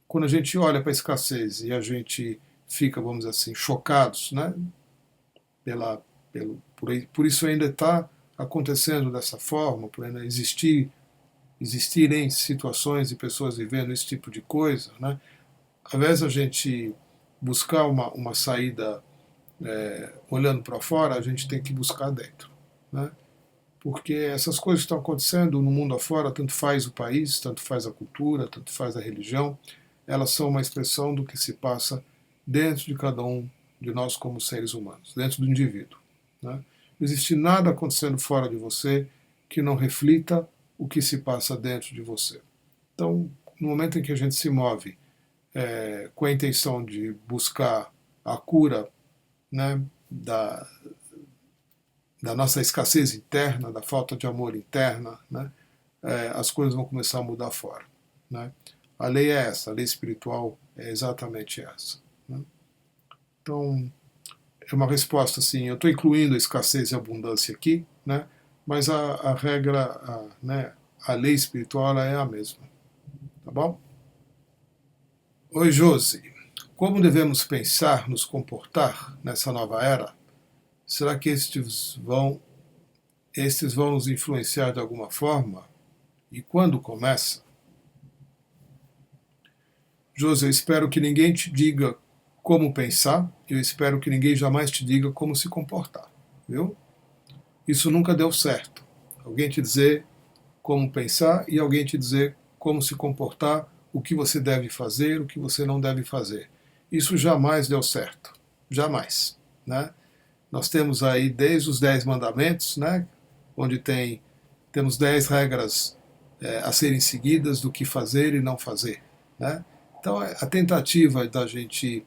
quando a gente olha para a escassez e a gente fica, vamos dizer assim, chocados, né, por isso ainda está acontecendo dessa forma, por ainda existirem situações e pessoas vivendo esse tipo de coisa, né, ao invés da gente buscar uma saída olhando para fora, a gente tem que buscar dentro, né, porque essas coisas que estão acontecendo no mundo afora, tanto faz o país, tanto faz a cultura, tanto faz a religião, elas são uma expressão do que se passa dentro de cada um de nós como seres humanos, dentro do indivíduo, né? Não existe nada acontecendo fora de você que não reflita o que se passa dentro de você. Então, no momento em que a gente se move com a intenção de buscar a cura, né, da nossa escassez interna, da falta de amor interna, né, as coisas vão começar a mudar fora, né? A lei é essa, a lei espiritual é exatamente essa, né? Então, é uma resposta assim, eu estou incluindo a escassez e a abundância aqui, né? Mas a regra, né, a lei espiritual ela é a mesma, tá bom? Oi, Josi. Como devemos pensar, nos comportar nessa nova era? Será que estes vão nos influenciar de alguma forma? E quando começa? Josi, eu espero que ninguém te diga como pensar, eu espero que ninguém jamais te diga como se comportar, viu? Isso nunca deu certo. Alguém te dizer como pensar e alguém te dizer como se comportar, o que você deve fazer, o que você não deve fazer. Isso jamais deu certo. Jamais, né? Nós temos aí desde os 10 mandamentos, né, onde temos 10 regras a serem seguidas do que fazer e não fazer, né? Então a tentativa da gente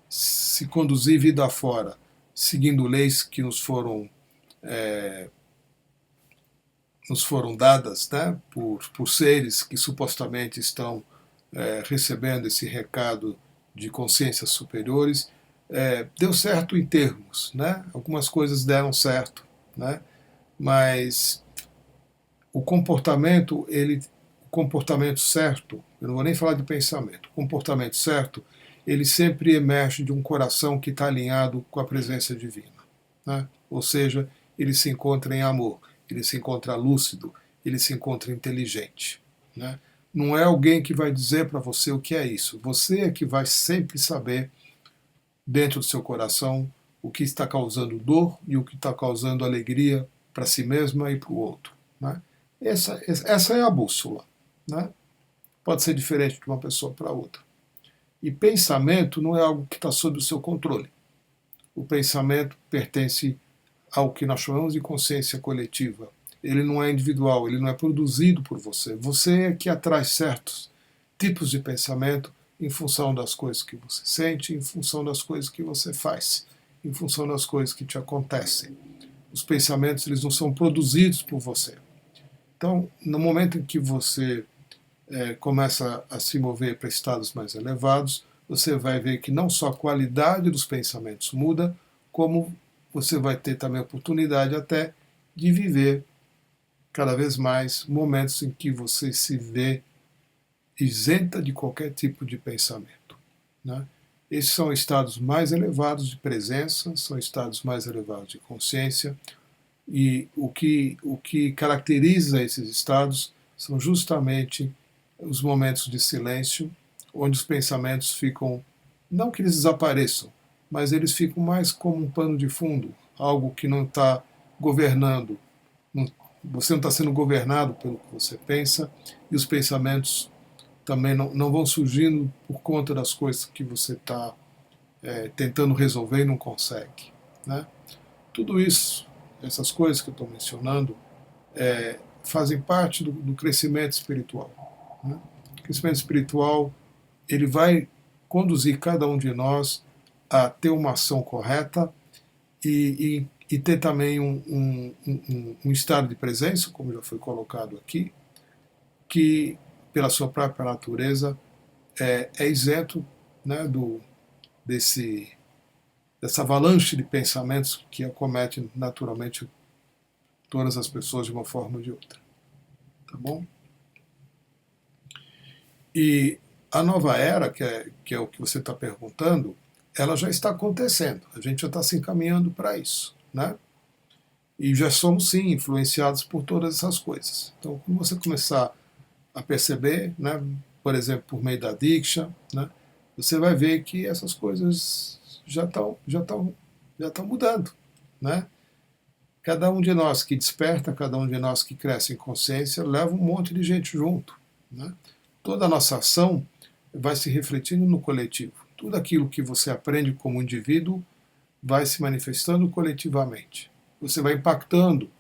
se conduzir vida afora, seguindo leis que nos foram dadas, né, por seres que supostamente estão recebendo esse recado de consciências superiores, deu certo em termos, né? Algumas coisas deram certo, né? Mas o comportamento certo, eu não vou nem falar de pensamento, o comportamento certo, ele sempre emerge de um coração que está alinhado com a presença divina, né? Ou seja, ele se encontra em amor, ele se encontra lúcido, ele se encontra inteligente, né? Não é alguém que vai dizer para você o que é isso. Você é que vai sempre saber, dentro do seu coração, o que está causando dor e o que está causando alegria para si mesma e para o outro, né? Essa é a bússola, né? Pode ser diferente de uma pessoa para outra. E pensamento não é algo que está sob o seu controle. O pensamento pertence ao que nós chamamos de consciência coletiva. Ele não é individual, ele não é produzido por você. Você é que atrai certos tipos de pensamento em função das coisas que você sente, em função das coisas que você faz, em função das coisas que te acontecem. Os pensamentos, eles não são produzidos por você. Então, no momento em que você começa a se mover para estados mais elevados, você vai ver que não só a qualidade dos pensamentos muda, como você vai ter também a oportunidade até de viver cada vez mais momentos em que você se vê isenta de qualquer tipo de pensamento, né? Esses são estados mais elevados de presença, são estados mais elevados de consciência, e o que caracteriza esses estados são justamente os momentos de silêncio, onde os pensamentos ficam, não que eles desapareçam, mas eles ficam mais como um pano de fundo, algo que não está governando. Você não está sendo governado pelo que você pensa, e os pensamentos também não vão surgindo por conta das coisas que você está tentando resolver e não consegue, né? Tudo isso, essas coisas que eu estou mencionando, fazem parte do crescimento espiritual, né? O crescimento espiritual, ele vai conduzir cada um de nós a ter uma ação correta e ter também um estado de presença, como já foi colocado aqui, que, pela sua própria natureza, é isento, né, dessa avalanche de pensamentos que acomete naturalmente todas as pessoas de uma forma ou de outra. Tá bom? E a nova era, que é o que você está perguntando, ela já está acontecendo. A gente já está se encaminhando para isso, né? E já somos, sim, influenciados por todas essas coisas. Então, quando você começar a perceber, né, por exemplo, por meio da Diksha, né, você vai ver que essas coisas já estão mudando, né? Cada um de nós que desperta, cada um de nós que cresce em consciência, leva um monte de gente junto, né? Toda a nossa ação vai se refletindo no coletivo. Tudo aquilo que você aprende como indivíduo vai se manifestando coletivamente. Você vai impactando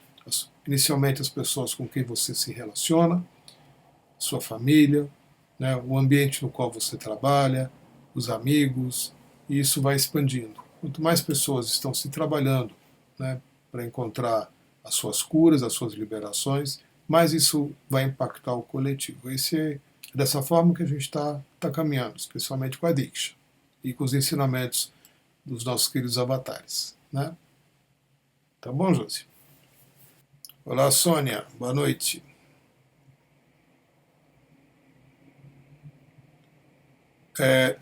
inicialmente as pessoas com quem você se relaciona, sua família, né, o ambiente no qual você trabalha, os amigos, e isso vai expandindo. Quanto mais pessoas estão se trabalhando, né, para encontrar as suas curas, as suas liberações, mais isso vai impactar o coletivo. É dessa forma que a gente está caminhando, especialmente com a Diksha e com os ensinamentos dos nossos queridos avatares, né? Tá bom, Josi? Olá, Sônia. Boa noite.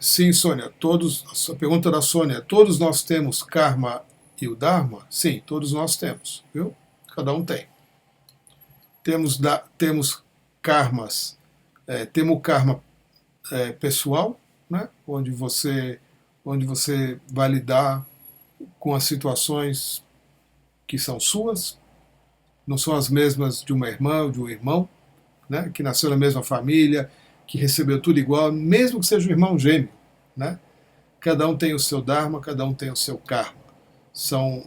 Sim, Sônia, a pergunta da Sônia, todos nós temos karma e o Dharma? Sim, todos nós temos, viu? Cada um tem. Temos karmas, temos o karma pessoal, né? onde você vai lidar com as situações que são suas, não são as mesmas de uma irmã ou de um irmão, né? Que nasceu na mesma família, que recebeu tudo igual, mesmo que seja um irmão gêmeo, né? Cada um tem o seu Dharma, cada um tem o seu karma. São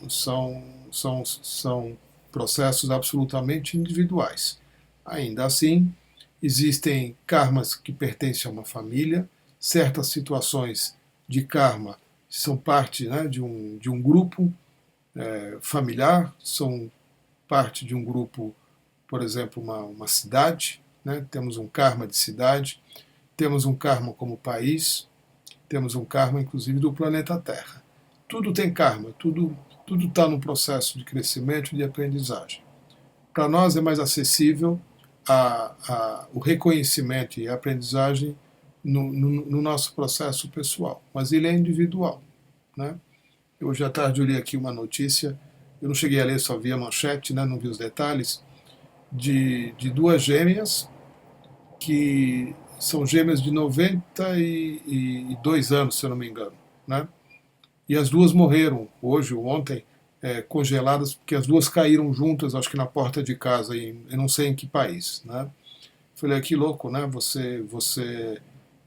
processos absolutamente individuais. Ainda assim, existem karmas que pertencem a uma família, certas situações de karma são parte, né, de um grupo familiar, são parte de um grupo, por exemplo, uma cidade, né? Temos um karma de cidade, temos um karma como país, temos um karma inclusive do planeta Terra. Tudo tem karma, tudo está no processo de crescimento e de aprendizagem. Para nós é mais acessível o reconhecimento e a aprendizagem no nosso processo pessoal, mas ele é individual, né? Hoje à tarde eu li aqui uma notícia, eu não cheguei a ler, só vi a manchete, né, não vi os detalhes, de duas gêmeas que são gêmeas de 92 anos, se eu não me engano, né? E as duas morreram hoje ou ontem, congeladas, porque as duas caíram juntas, acho que na porta de casa, eu não sei em que país, né? Falei, que louco, né?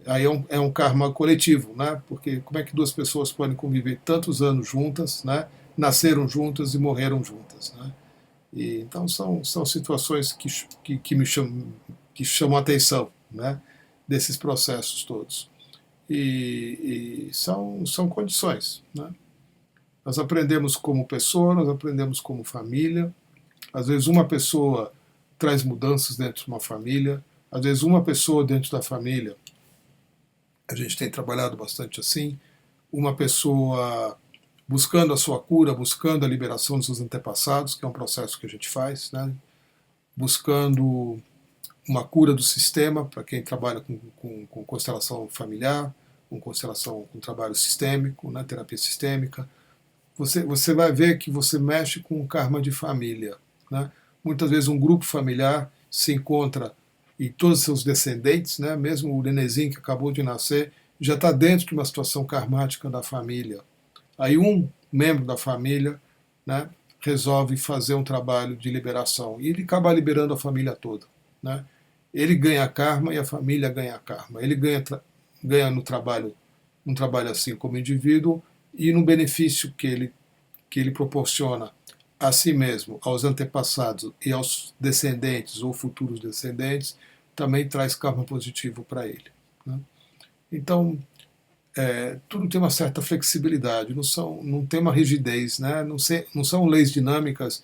Aí é um karma coletivo, né? Porque como é que duas pessoas podem conviver tantos anos juntas, né? nasceram juntas e morreram juntas, né? E, então são situações que chamam a atenção, né, desses processos todos. E são condições, né? Nós aprendemos como pessoa, nós aprendemos como família. Às vezes uma pessoa traz mudanças dentro de uma família, às vezes uma pessoa dentro da família, a gente tem trabalhado bastante assim, uma pessoa buscando a sua cura, buscando a liberação dos seus antepassados, que é um processo que a gente faz, né? Buscando uma cura do sistema, para quem trabalha com constelação familiar, com constelação com trabalho sistêmico, né? Terapia sistêmica. Você vai ver que você mexe com o karma de família, né? Muitas vezes um grupo familiar se encontra e todos os seus descendentes, né? Mesmo o nenenzinho que acabou de nascer, já está dentro de uma situação karmática da família. Aí um membro da família, né, resolve fazer um trabalho de liberação e ele acaba liberando a família toda, né? Ele ganha karma e a família ganha karma. Ele ganha no trabalho, um trabalho assim como indivíduo e no benefício que ele proporciona a si mesmo, aos antepassados e aos descendentes ou futuros descendentes, também traz karma positivo para ele, né? Então, tudo tem uma certa flexibilidade, não tem uma rigidez, né? Não são leis dinâmicas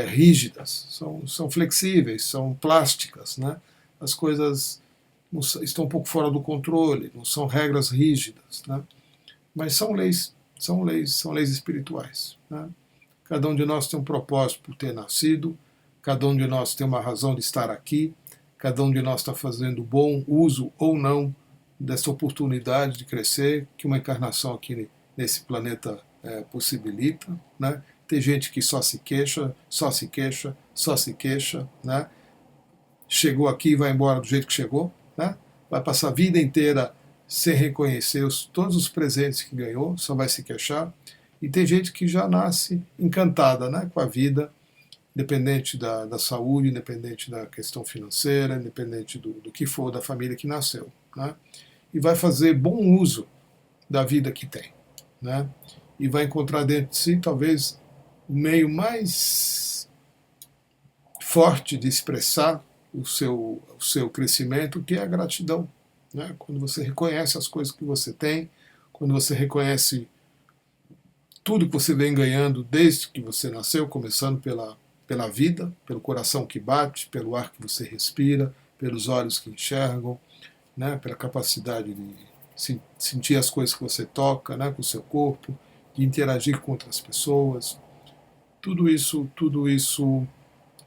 rígidas, são flexíveis, são plásticas, né? As coisas estão um pouco fora do controle, não são regras rígidas, né? Mas são leis espirituais, né? Cada um de nós tem um propósito por ter nascido, cada um de nós tem uma razão de estar aqui, cada um de nós está fazendo bom uso ou não dessa oportunidade de crescer que uma encarnação aqui nesse planeta possibilita, né? Tem gente que só se queixa, só se queixa, só se queixa, né? Chegou aqui e vai embora do jeito que chegou, né? Vai passar a vida inteira sem reconhecer todos os presentes que ganhou, só vai se queixar. E tem gente que já nasce encantada, né, com a vida, independente da saúde, independente da questão financeira, independente do que for da família que nasceu, né? E vai fazer bom uso da vida que tem, né? E vai encontrar dentro de si talvez o meio mais forte de expressar o seu crescimento, que é a gratidão, né? Quando você reconhece as coisas que você tem, quando você reconhece tudo que você vem ganhando desde que você nasceu, começando pela vida, pelo coração que bate, pelo ar que você respira, pelos olhos que enxergam, né, pela capacidade de sentir as coisas que você toca, né, com o seu corpo, de interagir com outras pessoas. Tudo isso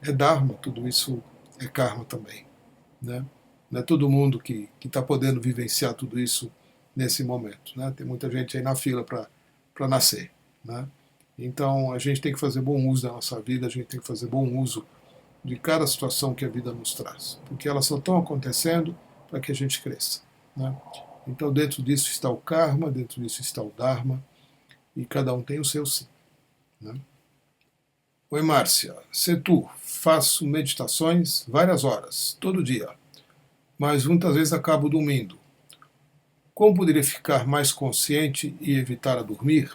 é Dharma, tudo isso é karma também, né? Não é todo mundo que está podendo vivenciar tudo isso nesse momento, né? Tem muita gente aí na fila para nascer, né? Então a gente tem que fazer bom uso da nossa vida, a gente tem que fazer bom uso de cada situação que a vida nos traz, porque elas só estão acontecendo para que a gente cresça, né? Então dentro disso está o karma, dentro disso está o dharma, e cada um tem o seu sim, né? Oi Márcia, Setu, faço meditações várias horas, todo dia, mas muitas vezes acabo dormindo. Como poderia ficar mais consciente e evitar a dormir?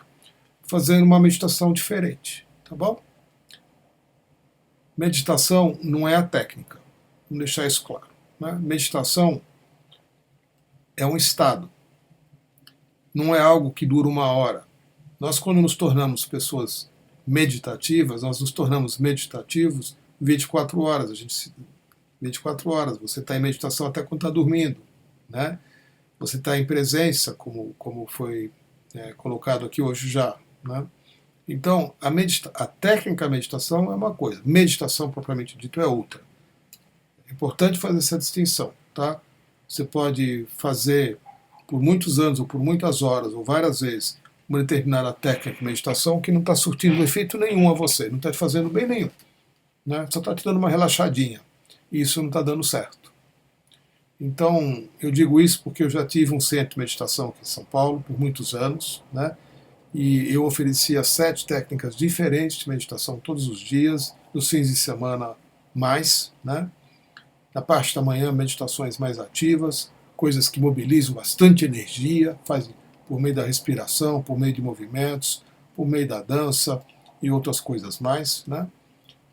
Fazendo uma meditação diferente, tá bom? Meditação não é a técnica, vamos deixar isso claro, né? Meditação é um estado, não é algo que dura uma hora. Nós, quando nos tornamos pessoas meditativas, nós nos tornamos meditativos 24 horas. 24 horas, você está em meditação até quando está dormindo, né? Você está em presença, como foi colocado aqui hoje já, né? Então, a técnica da meditação é uma coisa, meditação propriamente dito é outra. É importante fazer essa distinção, tá? Você pode fazer por muitos anos, ou por muitas horas, ou várias vezes, uma determinada técnica de meditação que não está surtindo efeito nenhum a você, não está te fazendo bem nenhum, né? Só está te dando uma relaxadinha, e isso não está dando certo. Então, eu digo isso porque eu já tive um centro de meditação aqui em São Paulo por muitos anos, né? E eu oferecia 7 técnicas diferentes de meditação todos os dias, nos fins de semana mais, né? Na parte da manhã, meditações mais ativas, coisas que mobilizam bastante energia, fazem por meio da respiração, por meio de movimentos, por meio da dança e outras coisas mais, né?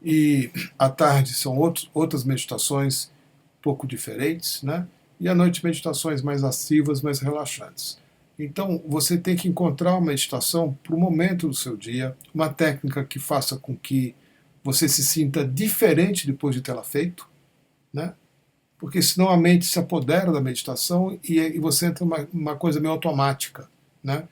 E à tarde são outras meditações um pouco diferentes, né? E à noite meditações mais ativas, mais relaxantes. Então você tem que encontrar uma meditação para o momento do seu dia, uma técnica que faça com que você se sinta diferente depois de tê-la feito, né? Porque senão a mente se apodera da meditação e você entra numa coisa meio automática, né?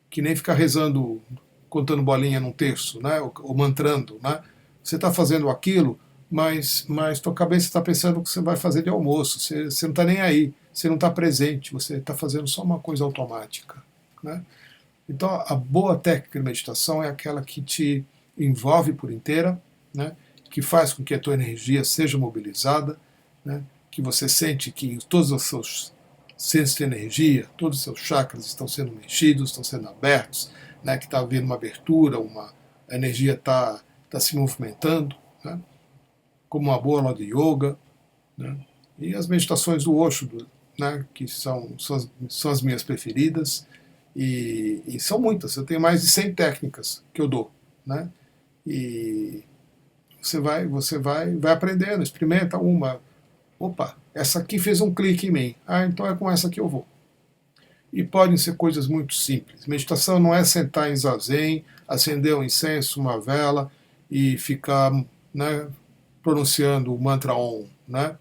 Que nem ficar rezando, contando bolinha num terço, né? Ou mantrando, né? Você está fazendo aquilo, mas tua cabeça está pensando o que você vai fazer de almoço, você não está nem aí, você não está presente, você está fazendo só uma coisa automática, né? Então a boa técnica de meditação é aquela que te envolve por inteira, né? Que faz com que a tua energia seja mobilizada, né? Que você sente que todos os seus centros de energia, todos os seus chakras estão sendo mexidos, estão sendo abertos, né? Que está havendo uma abertura, a energia está se movimentando, né? Como uma boa aula de yoga, né? E as meditações do Osho, né? Que são as minhas preferidas, e são muitas, eu tenho mais de 100 técnicas que eu dou, né? E você vai aprendendo, experimenta uma. Opa, essa aqui fez um clique em mim. Ah, então é com essa que eu vou. E podem ser coisas muito simples. Meditação não é sentar em zazen, acender um incenso, uma vela e ficar, né, pronunciando o mantra Om, né?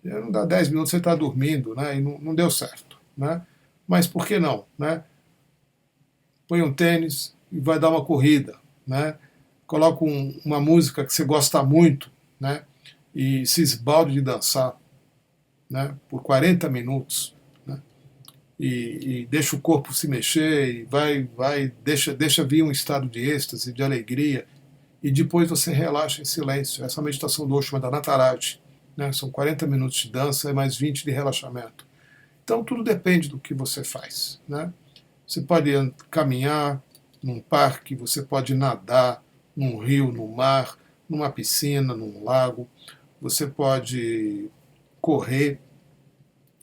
Não dá 10 minutos você está dormindo, né? E não deu certo, né? Mas por que não, né? Põe um tênis e vai dar uma corrida, né? Coloca uma música que você gosta muito, né? E se esbalde de dançar, né? Por 40 minutos, né? E deixa o corpo se mexer e deixa vir um estado de êxtase, de alegria, e depois você relaxa em silêncio. Essa meditação do Osho da Nataraj, né? São 40 minutos de dança e mais 20 de relaxamento. Então tudo depende do que você faz, né? Você pode caminhar num parque, você pode nadar num rio, no mar, numa piscina, num lago, você pode correr,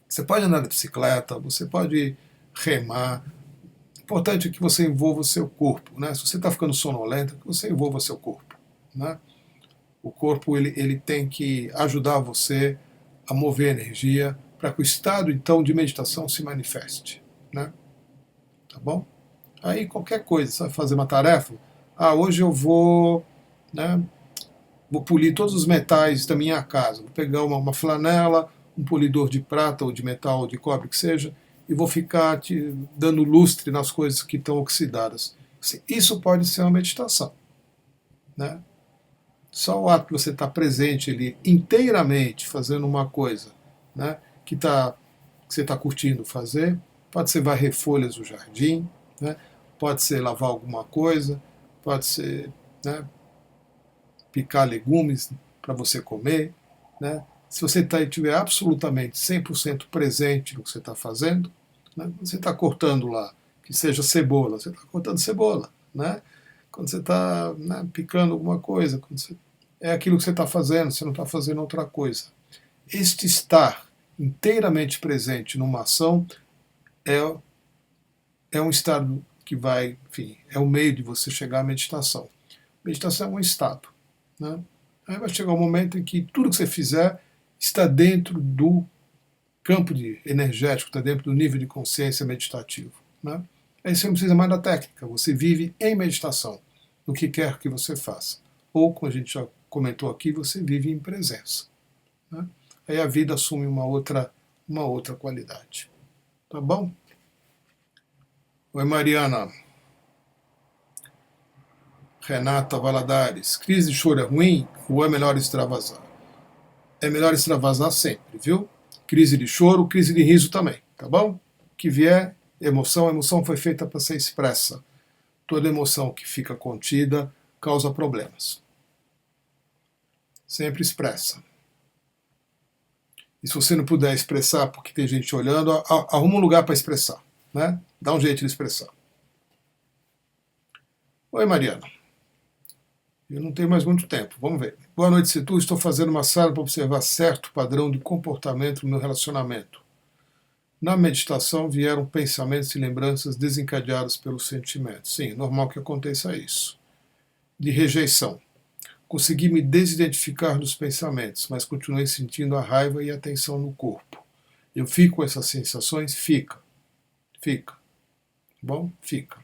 você pode andar de bicicleta, você pode remar. O importante é que você envolva o seu corpo, né? Se você está ficando sonolento, que você envolva o seu corpo, né? O corpo ele tem que ajudar você a mover energia para que o estado então de meditação se manifeste, né? Tá bom? Aí qualquer coisa, você vai fazer uma tarefa, hoje eu vou, né, vou polir todos os metais da minha casa, vou pegar uma flanela, um polidor de prata ou de metal ou de cobre que seja, e vou ficar dando lustre nas coisas que estão oxidadas. Isso pode ser uma meditação, né? Só o ato de você estar presente ali inteiramente fazendo uma coisa, né, que você está curtindo fazer, pode ser varrer folhas do jardim, né, pode ser lavar alguma coisa, pode ser, né, picar legumes para você comer, né? Se você estiver absolutamente 100% presente no que você está fazendo, né, você está cortando lá, que seja cebola, você está cortando cebola, né? Quando você está, né, picando alguma coisa, é aquilo que você está fazendo, você não está fazendo outra coisa. Este estar inteiramente presente numa ação é um estado que vai, enfim, é o meio de você chegar à meditação. Meditação é um estado, né? Aí vai chegar um momento em que tudo que você fizer está dentro do campo energético, está dentro do nível de consciência meditativo, né? Aí você não precisa mais da técnica, você vive em meditação, no que quer que você faça. Ou, como a gente já comentou aqui, você vive em presença, né? Aí a vida assume uma outra qualidade. Tá bom? Oi, Mariana. Renata Valadares. Crise de choro é ruim ou é melhor extravasar? É melhor extravasar sempre, viu? Crise de choro, crise de riso também, tá bom? O que vier, emoção, a emoção foi feita para ser expressa. Toda emoção que fica contida causa problemas. Sempre expressa. E se você não puder expressar porque tem gente olhando, arruma um lugar para expressar, né? Dá um jeito de expressar. Oi, Mariana. Eu não tenho mais muito tempo, vamos ver. Boa noite, Situ. Estou fazendo uma sala para observar certo padrão de comportamento no meu relacionamento. Na meditação vieram pensamentos e lembranças desencadeados pelos sentimentos. Sim, é normal que aconteça isso. De rejeição. Consegui me desidentificar dos pensamentos, mas continuei sentindo a raiva e a tensão no corpo. Eu fico com essas sensações? Fica. Bom, fica.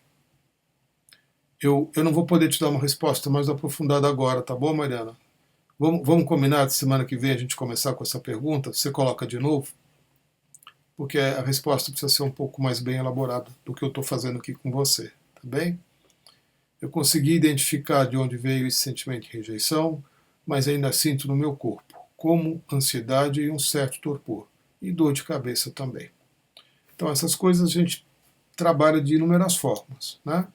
Eu não vou poder te dar uma resposta mais aprofundada agora, tá bom, Mariana? Vamos combinar de semana que vem a gente começar com essa pergunta? Você coloca de novo? Porque a resposta precisa ser um pouco mais bem elaborada do que eu estou fazendo aqui com você, tá bem? Eu consegui identificar de onde veio esse sentimento de rejeição, mas ainda sinto no meu corpo, como ansiedade e um certo torpor, e dor de cabeça também. Então essas coisas a gente trabalha de inúmeras formas, né?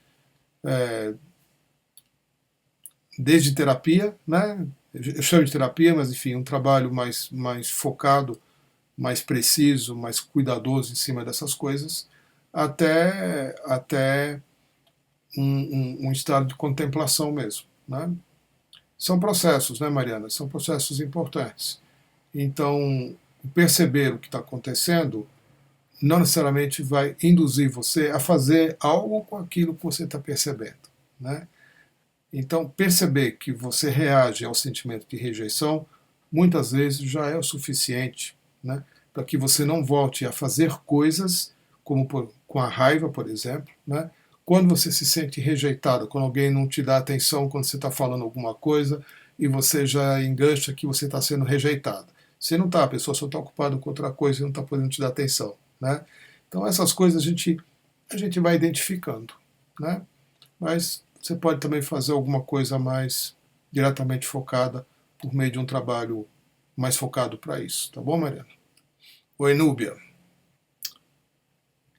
Desde terapia, né? Eu chamo de terapia, mas enfim, um trabalho mais focado, mais preciso, mais cuidadoso em cima dessas coisas, até um estado de contemplação mesmo, né? São processos, né, Mariana? São processos importantes. Então, perceber o que está acontecendo não necessariamente vai induzir você a fazer algo com aquilo que você está percebendo, né? Então, perceber que você reage ao sentimento de rejeição muitas vezes já é o suficiente, né, para que você não volte a fazer coisas como com a raiva, por exemplo, né? Quando você se sente rejeitado, quando alguém não te dá atenção quando você está falando alguma coisa e você já engancha que você está sendo rejeitado. Você não está, a pessoa só está ocupada com outra coisa e não está podendo te dar atenção, né? Então essas coisas a gente vai identificando, né? Mas você pode também fazer alguma coisa mais diretamente focada por meio de um trabalho mais focado para isso, tá bom, Mariana? Oi, Núbia.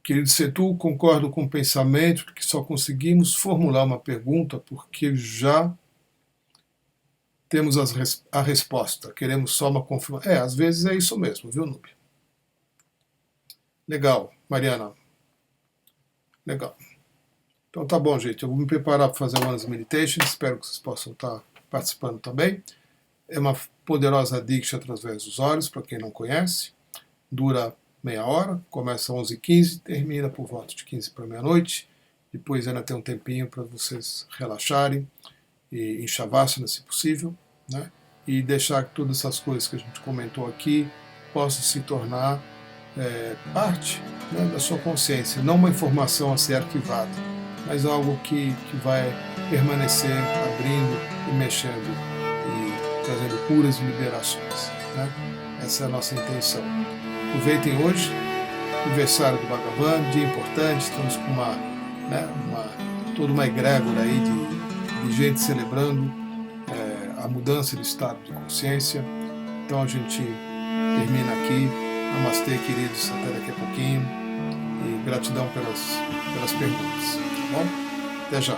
Querido Setu, concordo com o pensamento de que só conseguimos formular uma pergunta porque já temos a resposta. Queremos só uma confirmação. Às vezes é isso mesmo, viu, Núbia? Legal, Mariana. Legal. Então tá bom, gente. Eu vou me preparar para fazer umas meditations. Espero que vocês possam estar participando também. É uma poderosa diksha através dos olhos, para quem não conhece. Dura meia hora, começa às 11h15, termina por volta de 15 para meia-noite. Depois ainda tem um tempinho para vocês relaxarem e em shavasana, se possível, né? E deixar que todas essas coisas que a gente comentou aqui possam se tornar parte, né, da sua consciência, não uma informação a ser arquivada, mas algo que vai permanecer abrindo e mexendo e trazendo curas e liberações, né? Essa é a nossa intenção. Aproveitem hoje, aniversário do Bhagavan, dia importante, estamos com toda uma egrégora aí de gente celebrando a mudança de estado de consciência. Então a gente termina aqui. Namastê, queridos, até daqui a pouquinho. E gratidão pelas perguntas. Tá bom? Até já.